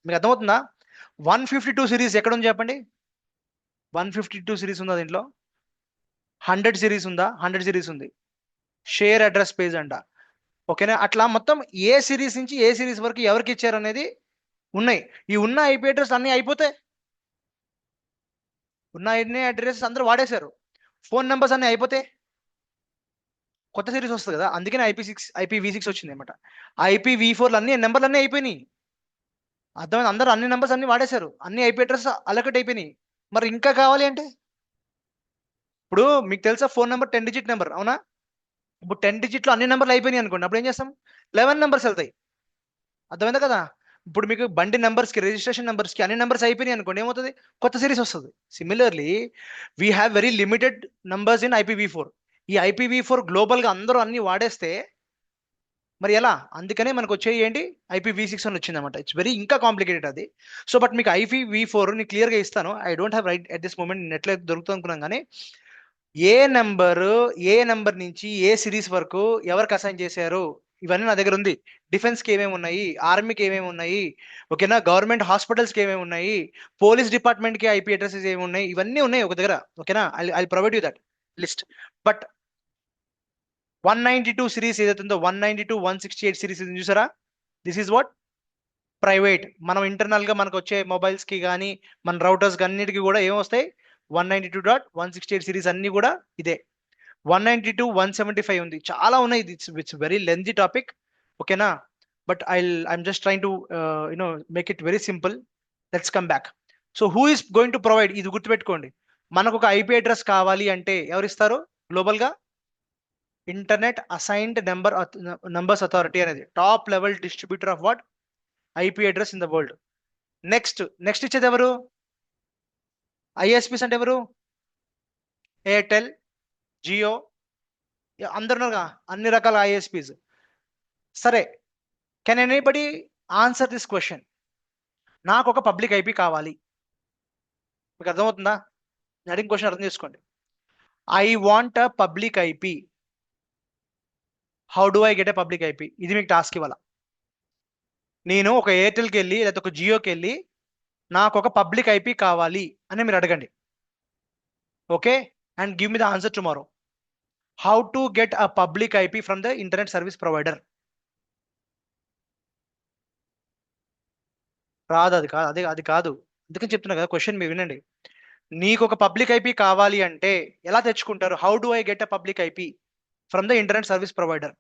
మీకు అర్థమవుతుందా? 152 సిరీస్ ఎక్కడ ఉంది చెప్పండి. 152 సిరీస్ ఉందా దీంట్లో? 100 సిరీస్ ఉందా? 100 సిరీస్ ఉంది. షేర్ అడ్రస్ పేజ్ అంట, ఓకేనా. అట్లా మొత్తం ఏ సిరీస్ నుంచి ఏ సిరీస్ వరకు ఎవరికి ఇచ్చారు అనేది ఉన్నాయి. ఈ ఉన్న ఐపీ అడ్రస్ అన్ని అయిపోతే, ఉన్న అన్ని అడ్రస్ అందరూ వాడేశారు. ఫోన్ నెంబర్స్ అన్ని అయిపోతే కొత్త సిరీస్ వస్తుంది కదా. అందుకనే IPv6 వచ్చింది అనమాట. IPv4 అన్ని నెంబర్లు అన్నీ అయిపోయినాయి. అర్థమైంది? అందరూ అన్ని నెంబర్స్ అన్ని వాడేశారు, అన్ని ఐపీ అడ్రస్ అలొకేట్ అయిపోయినాయి. మరి ఇంకా కావాలి అంటే, ఇప్పుడు మీకు తెలుసా ఫోన్ నెంబర్ 10 డిజిట్ నెంబర్, అవునా? ఇప్పుడు 10 డిజిట్లో అన్ని నెంబర్లు అయిపోయినాయి అనుకోండి, అప్పుడు ఏం చేస్తాం? 11 నెంబర్స్ వెళ్తాయి. అర్థమైందా కదా? ఇప్పుడు మీకు బండి నెంబర్స్కి, రిజిస్ట్రేషన్ నెంబర్స్కి అన్ని నెంబర్స్ అయిపోయినాయి అనుకోండి, ఏమవుతుంది? కొత్త సిరీస్ వస్తుంది. Similarly we have very limited numbers in IPv4. ఈ IPv4 గ్లోబల్గా అందరూ అన్ని వాడేస్తే మరి ఎలా? అందుకనే మనకు వచ్చేది ఏంటి? IPv6 అని వచ్చింది అనమాట. ఇట్స్ వెరీ ఇంకా కాంప్లికేటెడ్ అది. సో బట్ మీకు IPv4 ని క్లియర్గా ఇస్తాను. I don't have right at this moment, నెట్లో దొరుకుతుంది అనుకున్నాం. కానీ ఏ నెంబర్ నుంచి ఏ సిరీస్ వరకు ఎవరికి అసైన్ చేశారు ఇవన్నీ నా దగ్గర ఉంది. డిఫెన్స్కి ఏమేమి ఉన్నాయి, ఆర్మీకి ఏమేమి ఉన్నాయి, ఓకేనా, గవర్నమెంట్ హాస్పిటల్స్కి ఏమేమి ఉన్నాయి, పోలీస్ డిపార్ట్మెంట్కి ఐపీ అడ్రసెస్ ఏమి ఉన్నాయి, ఇవన్నీ ఉన్నాయి ఒక దగ్గర, ఓకేనా. I provide you that list. But 192 series ఏదైతే ఉందో, 192, 168 సిరీస్ చూసారా? This is what private. మనం ఇంటర్నల్ గా మనకు వచ్చే మొబైల్స్ కి కానీ మన రౌటర్స్ అన్నిటికీ కూడా ఏం వస్తాయి? 192.168 సిరీస్ అన్ని కూడా ఇదే. 192, 175 ఉంది, చాలా ఉన్నాయి. ఇట్స్ వెరీ లెంతీ టాపిక్, ఓకేనా. But I'm just trying to make it very simple. Let's come back. So who is going to provide? ఇది గుర్తుపెట్టుకోండి. మనకు ఒక ఐపీ అడ్రస్ కావాలి అంటే ఎవరు ఇస్తారు గ్లోబల్ గా? ఇంటర్నెట్ అసైన్డ్ నంబర్స్ అథారిటీ అనేది top level distributor of what? IP address in the world. Next ఇచ్చేది ఎవరు? ISPs అంటే ఎవరు? ఎయిర్టెల్, జియో, అందరు అన్ని రకాల ISPs. సరే, can anybody answer this question? నాకు ఒక పబ్లిక్ ఐపీ కావాలి. మీకు అర్థమవుతుందా? అడిగిన క్వశ్చన్ అర్థం చేసుకోండి. I want a public IP. How do I get a public IP? ఇది మీకు టాస్క్ ఇవ్వాల. నేను ఒక ఎయిర్టెల్కి వెళ్ళి లేకపోతే ఒక జియోకి వెళ్ళి నాకు ఒక పబ్లిక్ ఐపీ కావాలి అని మీరు అడగండి. Okay, and give me the answer tomorrow. How to get a public IP from the internet service provider. రాదు, అది కాదు, అది కాదు. అందుకని చెప్తున్నా కదా, క్వశ్చన్ మీరు వినండి. నీకు ఒక పబ్లిక్ ఐపీ కావాలి అంటే ఎలా తెచ్చుకుంటారు? How do I get a public IP from the internet service provider?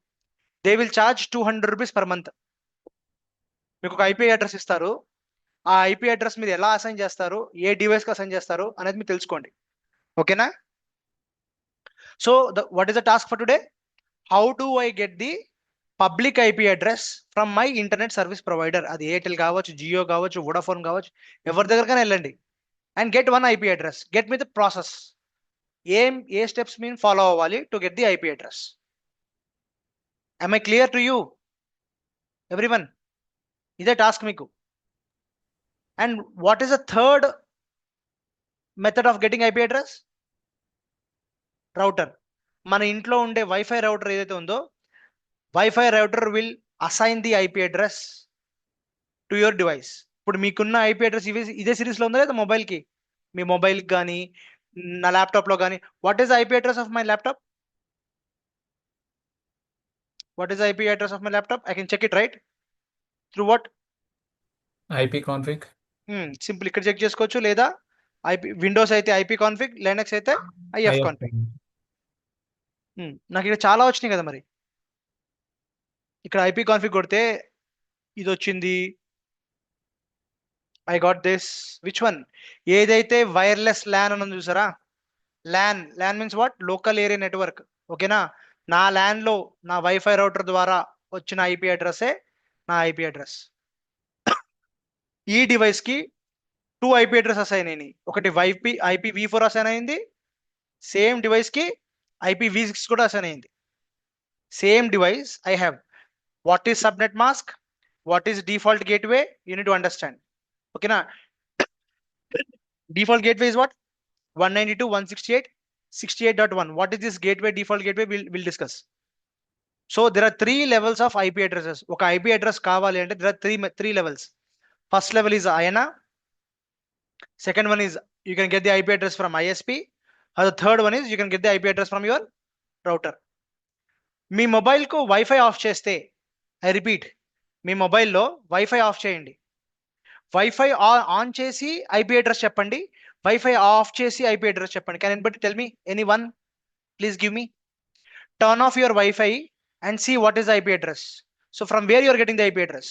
They will charge 200 rupees per month. మీకు ఒక ఐపీ అడ్రస్ ఇస్తారు. ఆ ఐపీ అడ్రస్ మీరు ఎలా అసైన్ చేస్తారు, ఏ డివైస్కి అసైన్ చేస్తారు అనేది మీరు తెలుసుకోండి. ఓకేనా? So what is the task for today? How do I get the public IP address from my internet service provider. అది ఎయిర్టెల్ కావచ్చు, జియో కావచ్చు, వోడాఫోన్ కావచ్చు, ఎవరి దగ్గరకైనా వెళ్ళండి and get one IP address. Get me the process. A steps మీరు follow అవ్వాలి to get the IP address. am I clear to you everyone? ఇదే task మీకు. And what is the third method of getting IP address? Router. మన ఇంట్లో ఉండే wifi router ఏదైతే ఉందో, wifi router will assign the IP address to your device. ఇప్పుడు మీకున్న IP address ఇదే సిరీస్లో ఉందా లేదా మొబైల్కి? మీ మొబైల్కి కానీ నా ల్యాప్టాప్లో కానీ. What is the IP address of my laptop? What is the IP address of my laptop? I can check it, right? Through what? ipconfig. Simple ఇక్కడ చెక్ చేసుకోవచ్చు. లేదా ఐపీ, విండోస్ అయితే ఐపీ కాన్ఫిగ్, లైనక్స్ అయితే if config. నాకు ఇక్కడ చాలా వచ్చినాయి కదా మరి. ఇక్కడ ఐపీ కాన్ఫిగ్ కొడితే ఇది వచ్చింది. I got this. Which one? ఏదైతే వైర్లెస్ ల్యాన్ అని చూసారా? LAN means what? Local area network. ఓకేనా? నా ల్యాన్లో నా వైఫై రౌటర్ ద్వారా వచ్చిన ఐపీ అడ్రస్సే నా ఐపీ అడ్రస్. ఈ డివైస్కి 2 ఐపీ అడ్రస్ అసైన్ అయినాయి. ఒకటి IPv4 అసైన్ అయింది. సేమ్ డివైస్కి IPv6 కూడా అసైన్ అయింది. Same device I have. What is subnet mask? What is default gateway? You need to understand. ఓకేనా? Default gateway is what? 192.168.68.1. What is this gateway? Default gateway we'll discuss. So there are 3 levels of IP addresses. ఒక IP address కావాలి అంటే there are three levels. First level is IANA. Second one is you can get the IP address from ISP. And the third one is you can get the IP address from your router. మీ మొబైల్కు wifi of చేస్తే, I repeat, మీ మొబైల్లో wifi of చేయండి. Wifi on చేసి IP address చెప్పండి. Wifi of చేసి IP address చెప్పండి. Can anybody tell me? Anyone? Please give me. Turn off your Wi-Fi and see what is the IP address. So from where you are getting the IP address?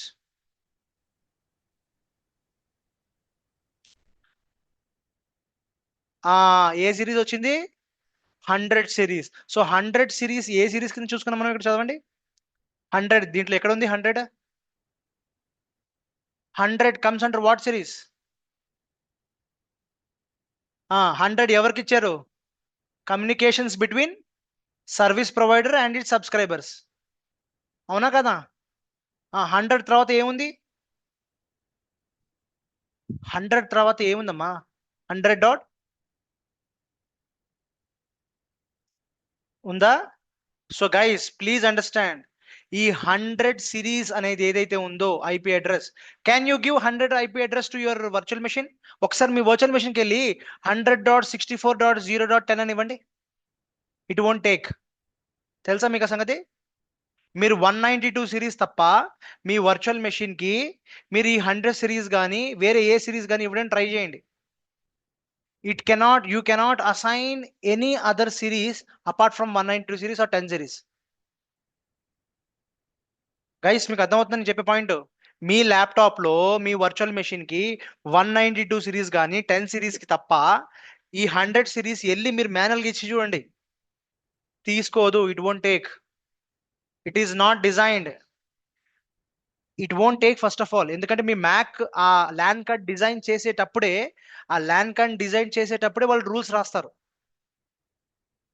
A series వచ్చింది? 100 series. So 100 series ఏ series కింద చూసుకున్నాం మనం? ఇక్కడ చదవండి. 100 దీంట్లో ఎక్కడ ఉంది? 100 comes under what series? 100 ఎవరికి ఇచ్చారు? Communications between service provider and it subscribers. అవునా కదా? 100 తర్వాత ఏముంది? 100 తర్వాత ఏముందమ్మా? 100 డాట్ ఉందా? సో గైస్ ప్లీజ్ అండర్స్టాండ్, ఈ 100 సిరీస్ అనేది ఏదైతే ఉందో IP address, can you give 100 IP address to your virtual machine? ఒకసారి మీ వర్చువల్ మెషిన్కి వెళ్ళి 100.64.0.10 అని ఇవ్వండి. It won't take. తెలుసా మీకు ఆ సంగతి? మీరు 192 సిరీస్ తప్ప మీ వర్చువల్ మెషిన్కి మీరు ఈ 100 సిరీస్ కానీ వేరే ఏ సిరీస్ కానీ ఇవ్వడానికి ట్రై చేయండి. you cannot assign any other series apart from 192 series or 10 series. Guys మీకు అర్థమవుతుందని చెప్పే పాయింట్, మీ ల్యాప్టాప్లో మీ వర్చువల్ మెషిన్కి 192 సిరీస్ కానీ 10 సిరీస్కి తప్ప ఈ 100 సిరీస్ వెళ్ళి మీరు మాన్యువల్గా ఇచ్చి చూడండి, తీసుకోదు. It won't take. It is not designed. It won't take first of all. ఎందుకంటే మీ మ్యాక్ ఆ ల్యాన్ కార్డ్ డిజైన్ చేసేటప్పుడే వాళ్ళు రూల్స్ రాస్తారు.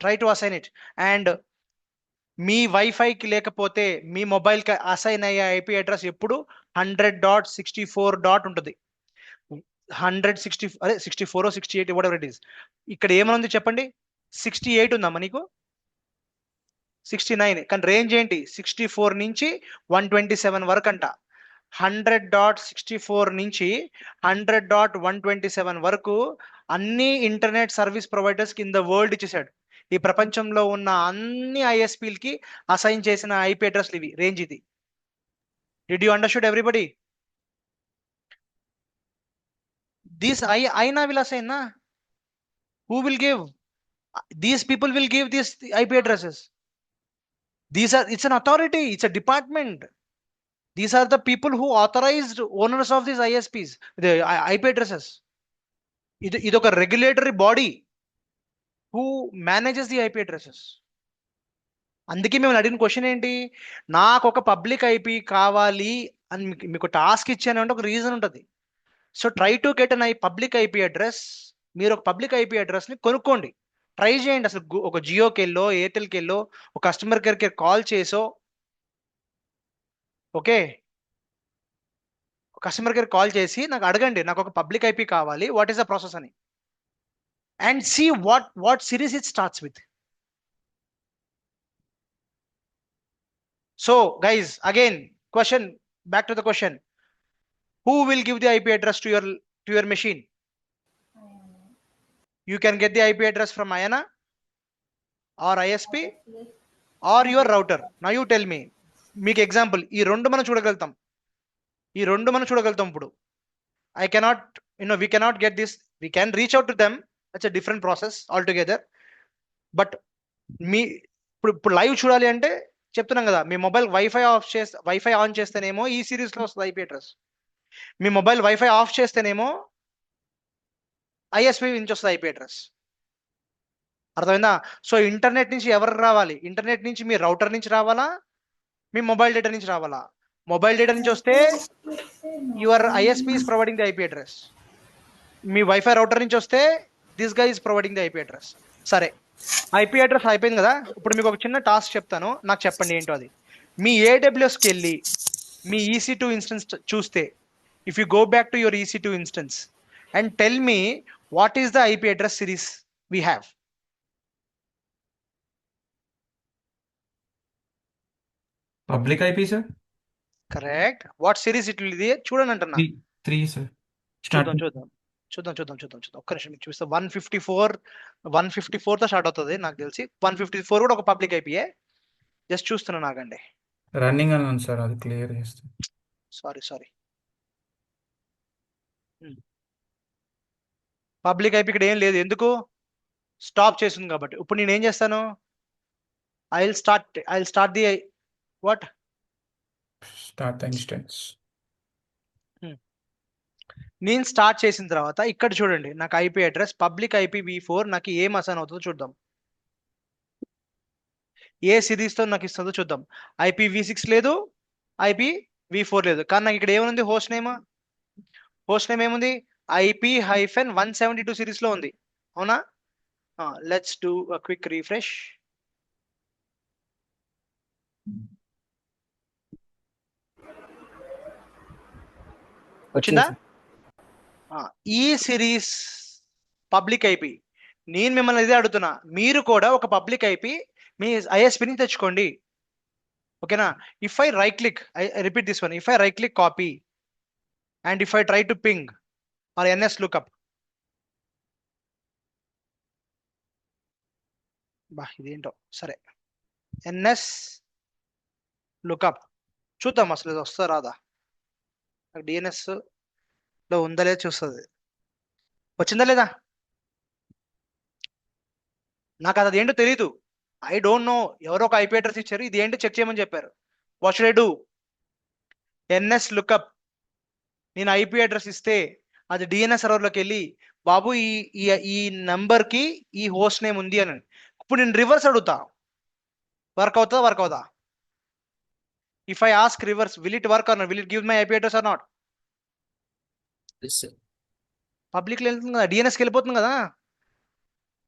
Try to assign it. And మీ వైఫైకి లేకపోతే మీ మొబైల్కి అసైన్ అయ్యే ఐపీ అడ్రస్ ఎప్పుడు 100.64. ఉంటుంది. 160 అదే 64 68 వాట్ ఎవర్ ఇట్ ఈస్. ఇక్కడ ఏమనుంది చెప్పండి, 68 ఉందమ్మా నీకు, 69, కానీ రేంజ్ ఏంటి 64 నుంచి 127 వరకు అంట. 100.64 నుంచి 100.127 వరకు అన్ని ఇంటర్నెట్ సర్వీస్ ప్రొవైడర్స్ కింద వరల్డ్ ఇచ్చేసాడు. ఈ ప్రపంచంలో ఉన్న అన్ని ఐఎస్పీలకి అసైన్ చేసిన ఐపీ అడ్రస్లు ఇవి, రేంజ్ ఇది. Did you understood everybody? These Aina will assign, na? Who will give? These people will give these IP addresses. It's an authority, it's a department. These are the people who authorized owners of these ISPs, the IP addresses. It is a regulatory body who manages the IP addresses. అందుకే మేము అడిగిన question ఏంటి, నాకు ఒక public IP కావాలి అని మీకు task ఇచ్చాను అంటే ఒక రీజన్ ఉంటుంది. So try to get an public IP address. మీరు ఒక పబ్లిక్ ఐపీ అడ్రస్ని కొనుక్కోండి, ట్రై చేయండి. అసలు ఒక జియోకి వెళ్ళో ఎయిర్టెల్కి వెళ్ళో ఒక కస్టమర్ కేర్కి కాల్ చేసో, ఓకే, కస్టమర్ కేర్ కాల్ చేసి నాకు అడగండి, నాకు ఒక పబ్లిక్ ఐపీ కావాలి, వాట్ ఈస్ ద ప్రాసెస్ అని, and see what series it starts with. So guys, again question, back to the question, who will give the IP address to your machine? You can get the IP address from Ayana or ISP or your router. Now you tell me, మీకు example ఈ రెండు మనం చూడగలుగుతాం, ఇప్పుడు I cannot, we cannot get this, we can reach out to them, that's a different process altogether. But మీ ఇప్పుడు live చూడాలి అంటే చెప్తున్నాం కదా, మీ మొబైల్ వైఫై ఆన్ చేస్తేనేమో ఈ సిరీస్లో వస్తుంది IP address, me mobile wifi of చేస్తేనేమో ఐఎస్పీ నుంచి వస్తుంది ఐపీ అడ్రస్. అర్థమైందా? సో ఇంటర్నెట్ నుంచి ఎవరు రావాలి, ఇంటర్నెట్ నుంచి మీ రౌటర్ నుంచి రావాలా, మీ మొబైల్ డేటా నుంచి రావాలా? మొబైల్ డేటా నుంచి వస్తే your ISP is providing the IP address, me wifi router నుంచి వస్తే this guy is providing the IP address. సరే, ఐపీ అడ్రస్ అయిపోయింది కదా, ఇప్పుడు మీకు ఒక చిన్న టాస్క్ చెప్తాను, నాకు చెప్పండి ఏంటో అది. మీ ఏడబ్ల్యూఎస్కి వెళ్ళి మీ EC2 ఇన్స్టెన్స్ చూస్తే, if you go back to your EC2 instance and tell me what is the IP address series we have. Public IP, sir? Correct. What series it will be? చూడండి అంటున్నా. 3, sir. చూద్దాం. ఒక్క నిమిషం మీకు చూపిస్తా. 154 తో start అవుతుంది నాకు తెలిసి. 154 కూడా ఒక పబ్లిక్ ఐపీఏ. జస్ట్ చూస్తున్నా, నాగండి. రన్నింగ్ అన్నాను సార్, అది క్లియర్ చేస్తే. సారీ. పబ్లిక్ ఐపీ ఇక్కడ ఏం లేదు, ఎందుకు? స్టాప్ చేసింది కాబట్టి. ఇప్పుడు నేను ఏం చేస్తాను, I will start the what, start the instance. నేను స్టార్ట్ చేసిన తర్వాత ఇక్కడ చూడండి, నాకు ఐపీ అడ్రస్ పబ్లిక్ IPv4 నాకు ఏం అసైన్ అవుతుందో చూద్దాం, ఏ సిరీస్తో నాకు ఇస్తుందో చూద్దాం. IPv6 లేదు, IPv4 లేదు, కానీ నాకు ఇక్కడ ఏముంది, హోస్ట్ నేమ్ ఏముంది, IP-172 సిరీస్ లో ఉంది, అవునా? Let's do a quick refresh. వచ్చిందా? ఈ సిరీస్ పబ్లిక్ ఐపీ. నేను మిమ్మల్ని ఇదే అడుగుతున్నా, మీరు కూడా ఒక పబ్లిక్ ఐపీ మీ ఐఎస్పీని తెచ్చుకోండి, ఓకేనా? If I right click, I repeat this one, if I right click copy and if I try to ping or NS lookup, ఇదేంటో, సరే, NS lookup చూద్దాం అసలు ఇది వస్తుందా రాదా. నాకు DNS లో ఉందా లేదా చూస్తుంది, వచ్చిందా లేదా, నాకు అది ఏంటో తెలీదు. ఐ డోంట్ నో, ఎవరో ఒక ఐపీ అడ్రస్ ఇచ్చారు, ఇది ఏంటో చెక్ చేయమని చెప్పారు. What should I do? NS lookup, నేను ఐపీ అడ్రస్ ఇస్తే అది DNS సర్వర్లోకి వెళ్ళి, బాబు ఈ నంబర్కి ఈ హోస్ట్ నేమ్ ఉంది అని. ఇప్పుడు నేను రివర్స్ అడుగుతా, వర్క్ అవుతుందా? If I ask reverse, will it work or not, will it give my IP address or not? Public వెళ్తుంది కదా, DNSకి వెళ్ళిపోతుంది కదా,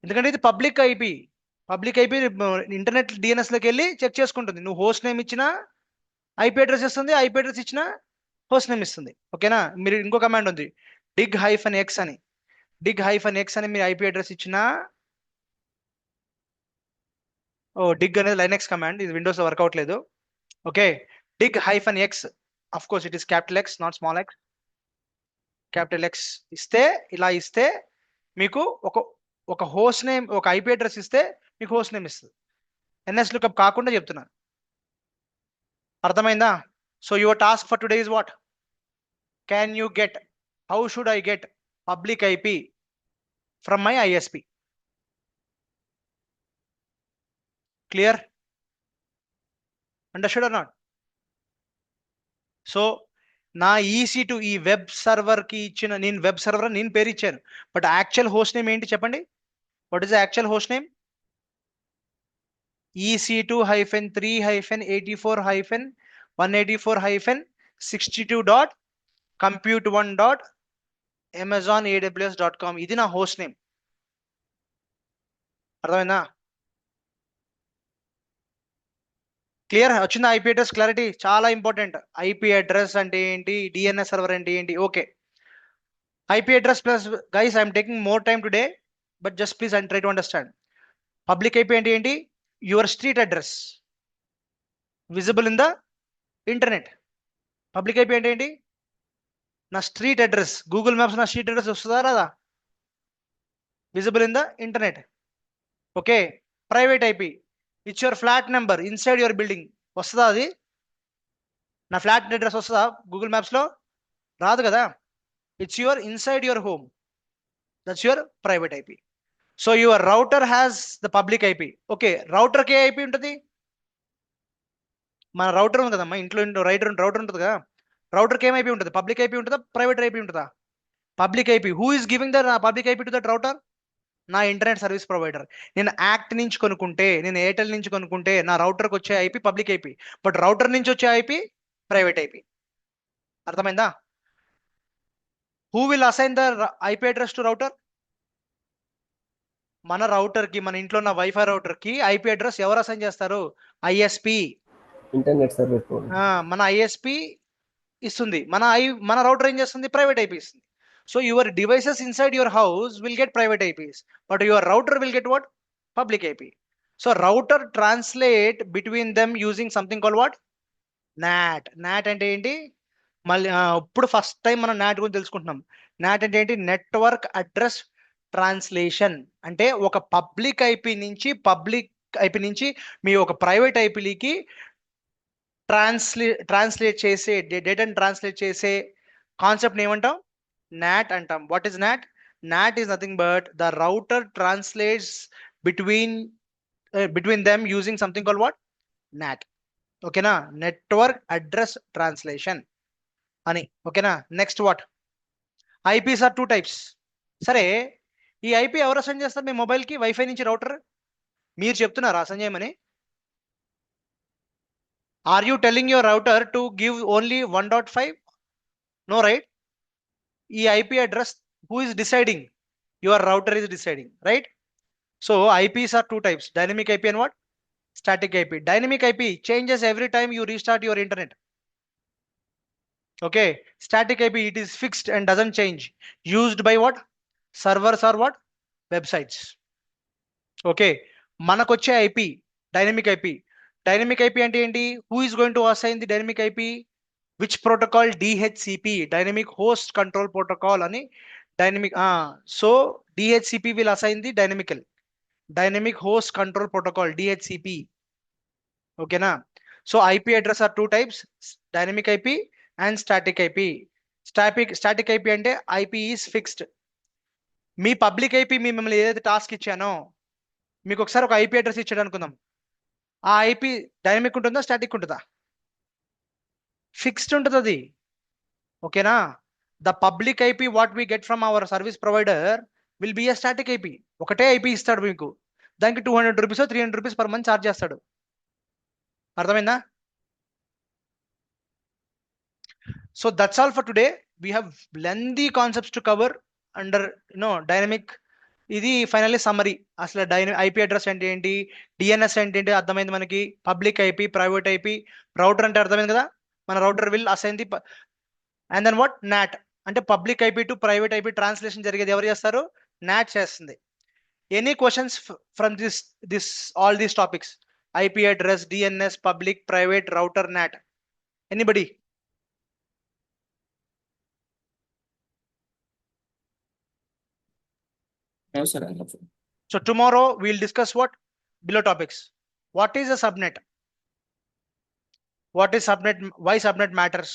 ఎందుకంటే ఇది పబ్లిక్ ఐపీ ఇంటర్నెట్ DNSలోకి వెళ్ళి చెక్ చేసుకుంటుంది. నువ్వు హోస్ట్ నేమ్ ఇచ్చినా ఐపీ అడ్రస్ ఇస్తుంది, ఐపీ అడ్రస్ ఇచ్చినా హోస్ట్ నేమ్ ఇస్తుంది, ఓకేనా? మీరు ఇంకో కమాండ్ ఉంది, dig-x అని dig-x అని మీరు ఐపీ అడ్రస్ ఇచ్చినా, dig అనేది లైనక్స్ కమాండ్, ఇది విండోస్ లో వర్క్ అవట్లేదు. Okay, dig-x, of course it is capital X not small x, capital X ఇస్తే, ఇలా ఇస్తే మీకు ఒక హోస్ట్ నేమ్, ఒక ఐపీ అడ్రస్ ఇస్తే మీకు హోస్ట్ నేమ్ ఇస్తుంది. ఎన్ఎస్ లుకప్ కాకుండా చెప్తున్నాను, అర్థమైందా? So your task for today is what? Can you get, how should I get public IP from my ISP? Clear? Understood or not? So నా EC2 ఈ web server కి ఇచ్చిన, నేను web server నేను పేరు ఇచ్చాను, బట్ యాక్చువల్ హోస్ట్ నేమ్ ఏంటి చెప్పండి? What is the actual host name? EC2-84-184-62.compute1.amazonaws.com, ఇది నా హోస్ట్ నేమ్. అర్థమైందా? క్లియర్? వచ్చిందా ఐపీ అడ్రస్ క్లారిటీ? చాలా ఇంపార్టెంట్. ఐపీ అడ్రస్ అంటే ఏంటి, డిఎన్ఎస్ సర్వర్ అంటే ఏంటి? Okay, IP address plus guys I'm taking more time today, but just please and try to understand. Public IP అంటే ఏంటి? Your street address visible in the internet. Public IP అంటే ఏంటి? నా street address, Google maps నా street address వస్తుందా రాదా? Visible in the internet. Okay, private IP, it's your flat number inside your building, వస్తుందా అది? నా ఫ్లాట్ అడ్రస్ వస్తుందా గూగుల్ మ్యాప్స్లో? రాదు కదా. It's your inside your home, that's your private IP. So your router has the public IP. Okay, రౌటర్కి ఏ IP ఉంటుంది? మన రౌటర్ ఉంది కదమ్మా ఇంట్లో, రౌటర్ ఉంటుంది కదా, రౌటర్కి ఏం ఐపీ ఉంటుంది? పబ్లిక్ ఐపీ ఉంటుందా, ప్రైవేట్ ఐపీ ఉంటుందా? Public IP. Who is giving the public IP to that router? నా ఇంటర్నెట్ సర్వీస్ ప్రొవైడర్. నేను యాక్ట్ నుంచి కొనుక్కుంటే, నేను ఎయిర్టెల్ నుంచి కొనుక్కుంటే, నా రౌటర్కి వచ్చే IP public IP, but router నుంచి వచ్చే ఐపీ ప్రైవేట్ ఐపీ. అర్థమైందా? Who will assign the IP address to router? మన రౌటర్కి, మన ఇంట్లో ఉన్న వైఫై రౌటర్కి ఐపీ అడ్రస్ ఎవరు అసైన్ చేస్తారు? ISP, internet service provider. మన ISP ఇస్తుంది. మన రౌటర్ ఏం చేస్తుంది? ప్రైవేట్ ఐపీ ఇస్తుంది. So your devices inside your house will get private IPs, but your router will get what? Public IP. So router translate between them using something call what? NAT. NAT అంటే ఏంటి? మళ్ళీ ఇప్పుడు first time మనం NAT గురించి తెలుసుకుంటున్నాం. NAT అంటే ఏంటి? Network address translation. అంటే ఒక పబ్లిక్ ఐపీ నుంచి మీ ఒక ప్రైవేట్ ఐపీకి ట్రాన్స్లేట్ చేసే, డేటాని ట్రాన్స్లేట్ చేసే కాన్సెప్ట్ ఏమంటాం? NAT అంటాం. What is NAT? NAT is nothing but the router translates between them using something called what? NAT. ఓకేనా? నెట్వర్క్ అడ్రస్ ట్రాన్స్లేషన్ అని. ఓకేనా? Next what? IPs are 2 types. సరే, ఈ ఐపీ ఎవరు అసైన్ చేస్తారు మీ మొబైల్కి? వైఫై నుంచి రౌటర్ మీరు చెప్తున్నారా అసైన్ చేయమని? Are you telling your router to give only 1.5? No, right? ఈ IP address who is deciding? Your router is deciding, right? So IPs are 2 types, dynamic IP and what? Static IP. Dynamic IP changes every time you restart your internet. Okay, static IP, it is fixed and doesn't change, used by what? Servers or what? Websites. Okay, manakoche IP, dynamic IP. Dynamic IP ante enti? Who is going to assign the dynamic IP? Which protocol? DHCP, dynamic host control protocol ani. Dynamic, so DHCP will assign the dynamic host control protocol, DHCP. Okay na? So IP address are 2 types, dynamic IP and static IP. Static IP ante IP is fixed. Me public IP మిమ్మల్ని ఏదైతే task ఇచ్చానో, మీకు ఒకసారి ఒక IP address ఇచ్చాడు అనుకుందాం. ఆ IP dynamic ఉంటుందా, static ఉంటుందా? ఫిక్స్డ్ ఉంటుంది అది. ఓకేనా? The public IP what we get from our service provider will be a static IP. ఒకటే IP ఇస్తాడు మీకు, దానికి 200 rupees 300 rupees per month charge చేస్తాడు. అర్థమైందా? So that's all for today. We have lengthy concepts to cover under dynamic. ఇది finally summary. అసలు IP address అంటే ఏంటి, DNS అంటే ఏంటి అర్థమైంది మనకి. Public IP, private IP, router అంటే అర్థమైంది కదా. మన router will assign the, and then what? NAT. అంటే public IP to private IP translation జరిగేది ఎవరు చేస్తారు? నాట్ చేస్తుంది. Any questions from this all these topics, IP address, DNS, public, private, router, not, anybody? No, sir, I have. So tomorrow we'll discuss what below topics. What is a subnet? What is subnet? Why subnet matters?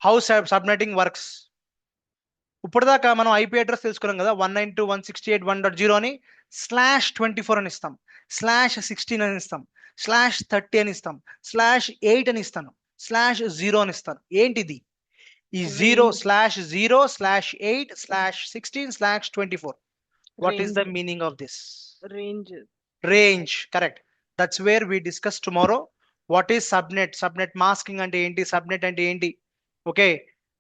How subnetting works? ఇప్పటిదాకా మనం IP address తెలుసుకున్నాం కదా, 192.168.1.0 అని /24 అని ఇస్తాం, /16 అని ఇస్తాం, /30 అని ఇస్తాం, /8 అని ఇస్తాను, /0 అని ఇస్తాను. ఏంటిది ఈ 0 /0 /8 /16 /24? What is the meaning of this? Range, correct. That's where we discuss tomorrow. What is subnet? Subnet masking ante enti? Subnet ante enti? Okay.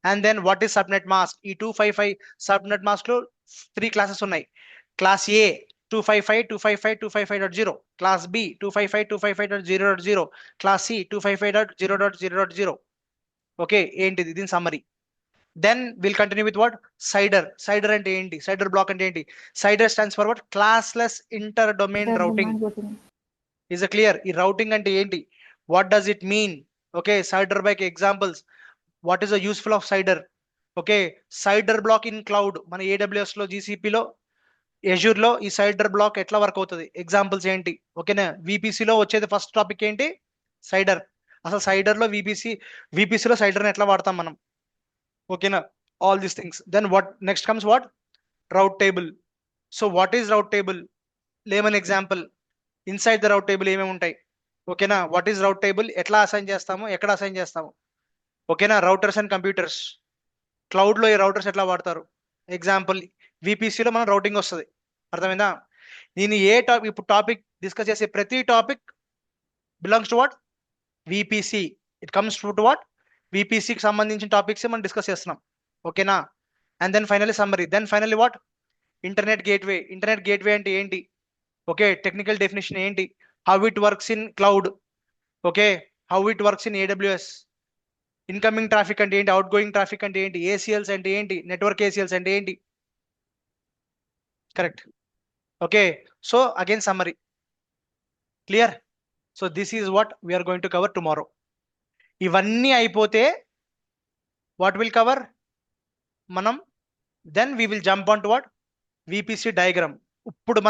And then what is subnet mask? E 255 subnet mask lo 3 classes unnai. Class A 255.255.255.0, class B 255.255.0.0, class C 255.0.0.0. Okay, enti din summary. Then we'll continue with what? CIDR. CIDR ante enti? CIDR block ante enti? CIDR stands for what? Classless interdomain routing. Is it clear? ఈ routing ante enti? What does it mean? Okay, CIDR by examples. What is the useful of CIDR? Okay, CIDR block in cloud, మన AWS లో, GCP లో, Azure లో ఈ CIDR block ఎట్లా work అవుతుంది? Examples ఏంటి? ఓకేనా? VPC లో వచ్చేది ఫస్ట్ టాపిక్ ఏంటి? CIDR. అసలు CIDR లో VPC లో CIDR ని ఎట్లా వాడతాం మనం? ఓకేనా? All these things. Then what next comes? What? Route table. So what is route table? Layman example. Inside the route table ఏమేమి ఉంటాయి? ఓకేనా? What is rate table? ఎట్లా అసైన్ చేస్తాము? ఎక్కడ అసైన్ చేస్తాము? ఓకేనా? రౌటర్స్ అండ్ కంప్యూటర్స్, క్లౌడ్ లో ఈ రౌటర్స్ ఎట్లా వాడతారు? ఎగ్జాంపుల్, విపిసిలో మన రౌటింగ్ వస్తుంది. అర్థమైందా? నేను ఏ టాపిక్ ఇప్పుడు టాపిక్ డిస్కస్ చేసే ప్రతి topic belongs to what? VPC. It comes to what? విపిసికి సంబంధించిన టాపిక్స్ మనం డిస్కస్ చేస్తున్నాం. ఓకేనా? And then finally summary. Then finally what? Internet gateway. Internet gateway అంటే ఏంటి? ఓకే, టెక్నికల్ డెఫినేషన్ ఏంటి? How it works in cloud. Okay, how it works in AWS. Incoming traffic ante enti? Outgoing traffic ante enti? ACLs ante enti? Network ACLs ante enti? Correct. Okay, so again summary. Clear? So this is what we are going to cover tomorrow. ఇవన్నీ అయిపోతే what will cover మనం? Then we will jump on to what? VPC diagram. ఇప్పుడు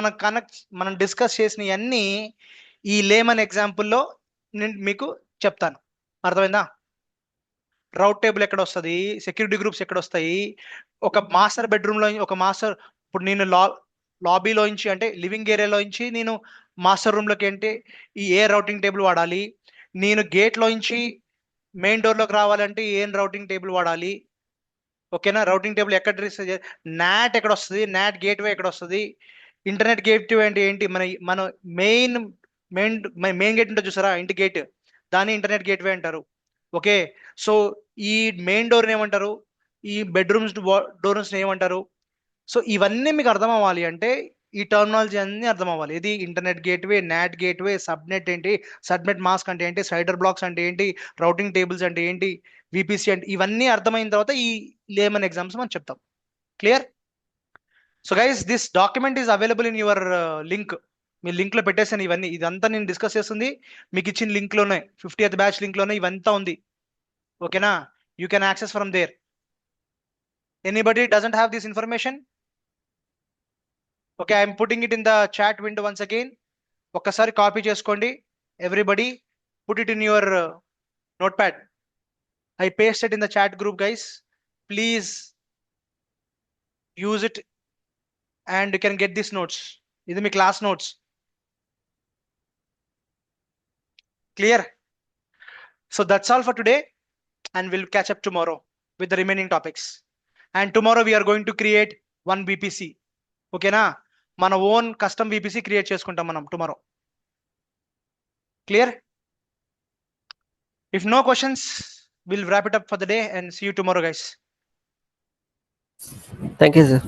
మనం discuss చేసిన అన్ని ఈ lemon ఎగ్జాంపుల్లో నేను మీకు చెప్తాను. అర్థమైందా? రౌట్ టేబుల్ ఎక్కడ వస్తుంది? సెక్యూరిటీ గ్రూప్స్ ఎక్కడ వస్తాయి? ఒక మాస్టర్ బెడ్రూమ్లో ఒక మాస్టర్, ఇప్పుడు నేను లాబీలోంచి అంటే లివింగ్ ఏరియాలోంచి నేను మాస్టర్ రూమ్లోకి అంటే ఈ ఏ రౌటింగ్ టేబుల్ వాడాలి? నేను గేట్లోంచి మెయిన్ డోర్లోకి రావాలంటే ఏం రౌటింగ్ టేబుల్ వాడాలి? ఓకేనా? రౌటింగ్ టేబుల్ ఎక్కడ నాట్ ఎక్కడ వస్తుంది? నాట్ గేట్వే ఎక్కడ వస్తుంది? ఇంటర్నెట్ గేట్వే అంటే ఏంటి? మన మెయిన్ గేట్ ఉంటుంది చూసారా, ఇంటి గేట్, దాన్ని ఇంటర్నెట్ గేట్వే అంటారు. ఓకే, సో ఈ మెయిన్ డోర్ని ఏమంటారు? ఈ బెడ్రూమ్స్ డోర్స్ని ఏమంటారు? సో ఇవన్నీ మీకు అర్థం అవ్వాలి అంటే ఈ టర్మినాలజీ అన్ని అర్థం అవ్వాలి. ఇది internet gateway, NAT gateway, subnet ఏంటి, సబ్నెట్ మాస్క్ అంటే ఏంటి, సైడర్ బ్లాక్స్ అంటే ఏంటి, రౌటింగ్ టేబుల్స్ అంటే ఏంటి, విపిసి అంటే, ఇవన్నీ అర్థమైన తర్వాత ఈ లేమన్ ఎగ్జామ్స్ మనం చెప్తాం. Clear? So guys, this document is available in your link. Me link లో పెట్టేసాను ఇవన్నీ. ఇదంతా నేను డిస్కస్ చేస్తుంది మీకు ఇచ్చిన లింక్ లోనే, 50th బ్యాచ్ లింక్ లోనే ఇవంతా ఉంది. ఓకేనా? You can access from there. Anybody doesn't have this information? Okay, I'm putting it in the chat window once again. ఒక్కసారి కాపీ చేసుకోండి. Everybody put it in your notepad. I pasted in the chat group, guys. Please use it and you can get these notes. These are my class notes. Clear? So that's all for today, and we'll catch up tomorrow with the remaining topics. And tomorrow we are going to create one VPC. Okay na? Mana own custom VPC create cheskuntam manam tomorrow. Clear? If no questions, we'll wrap it up for the day and see you tomorrow, guys. Thank you, sir.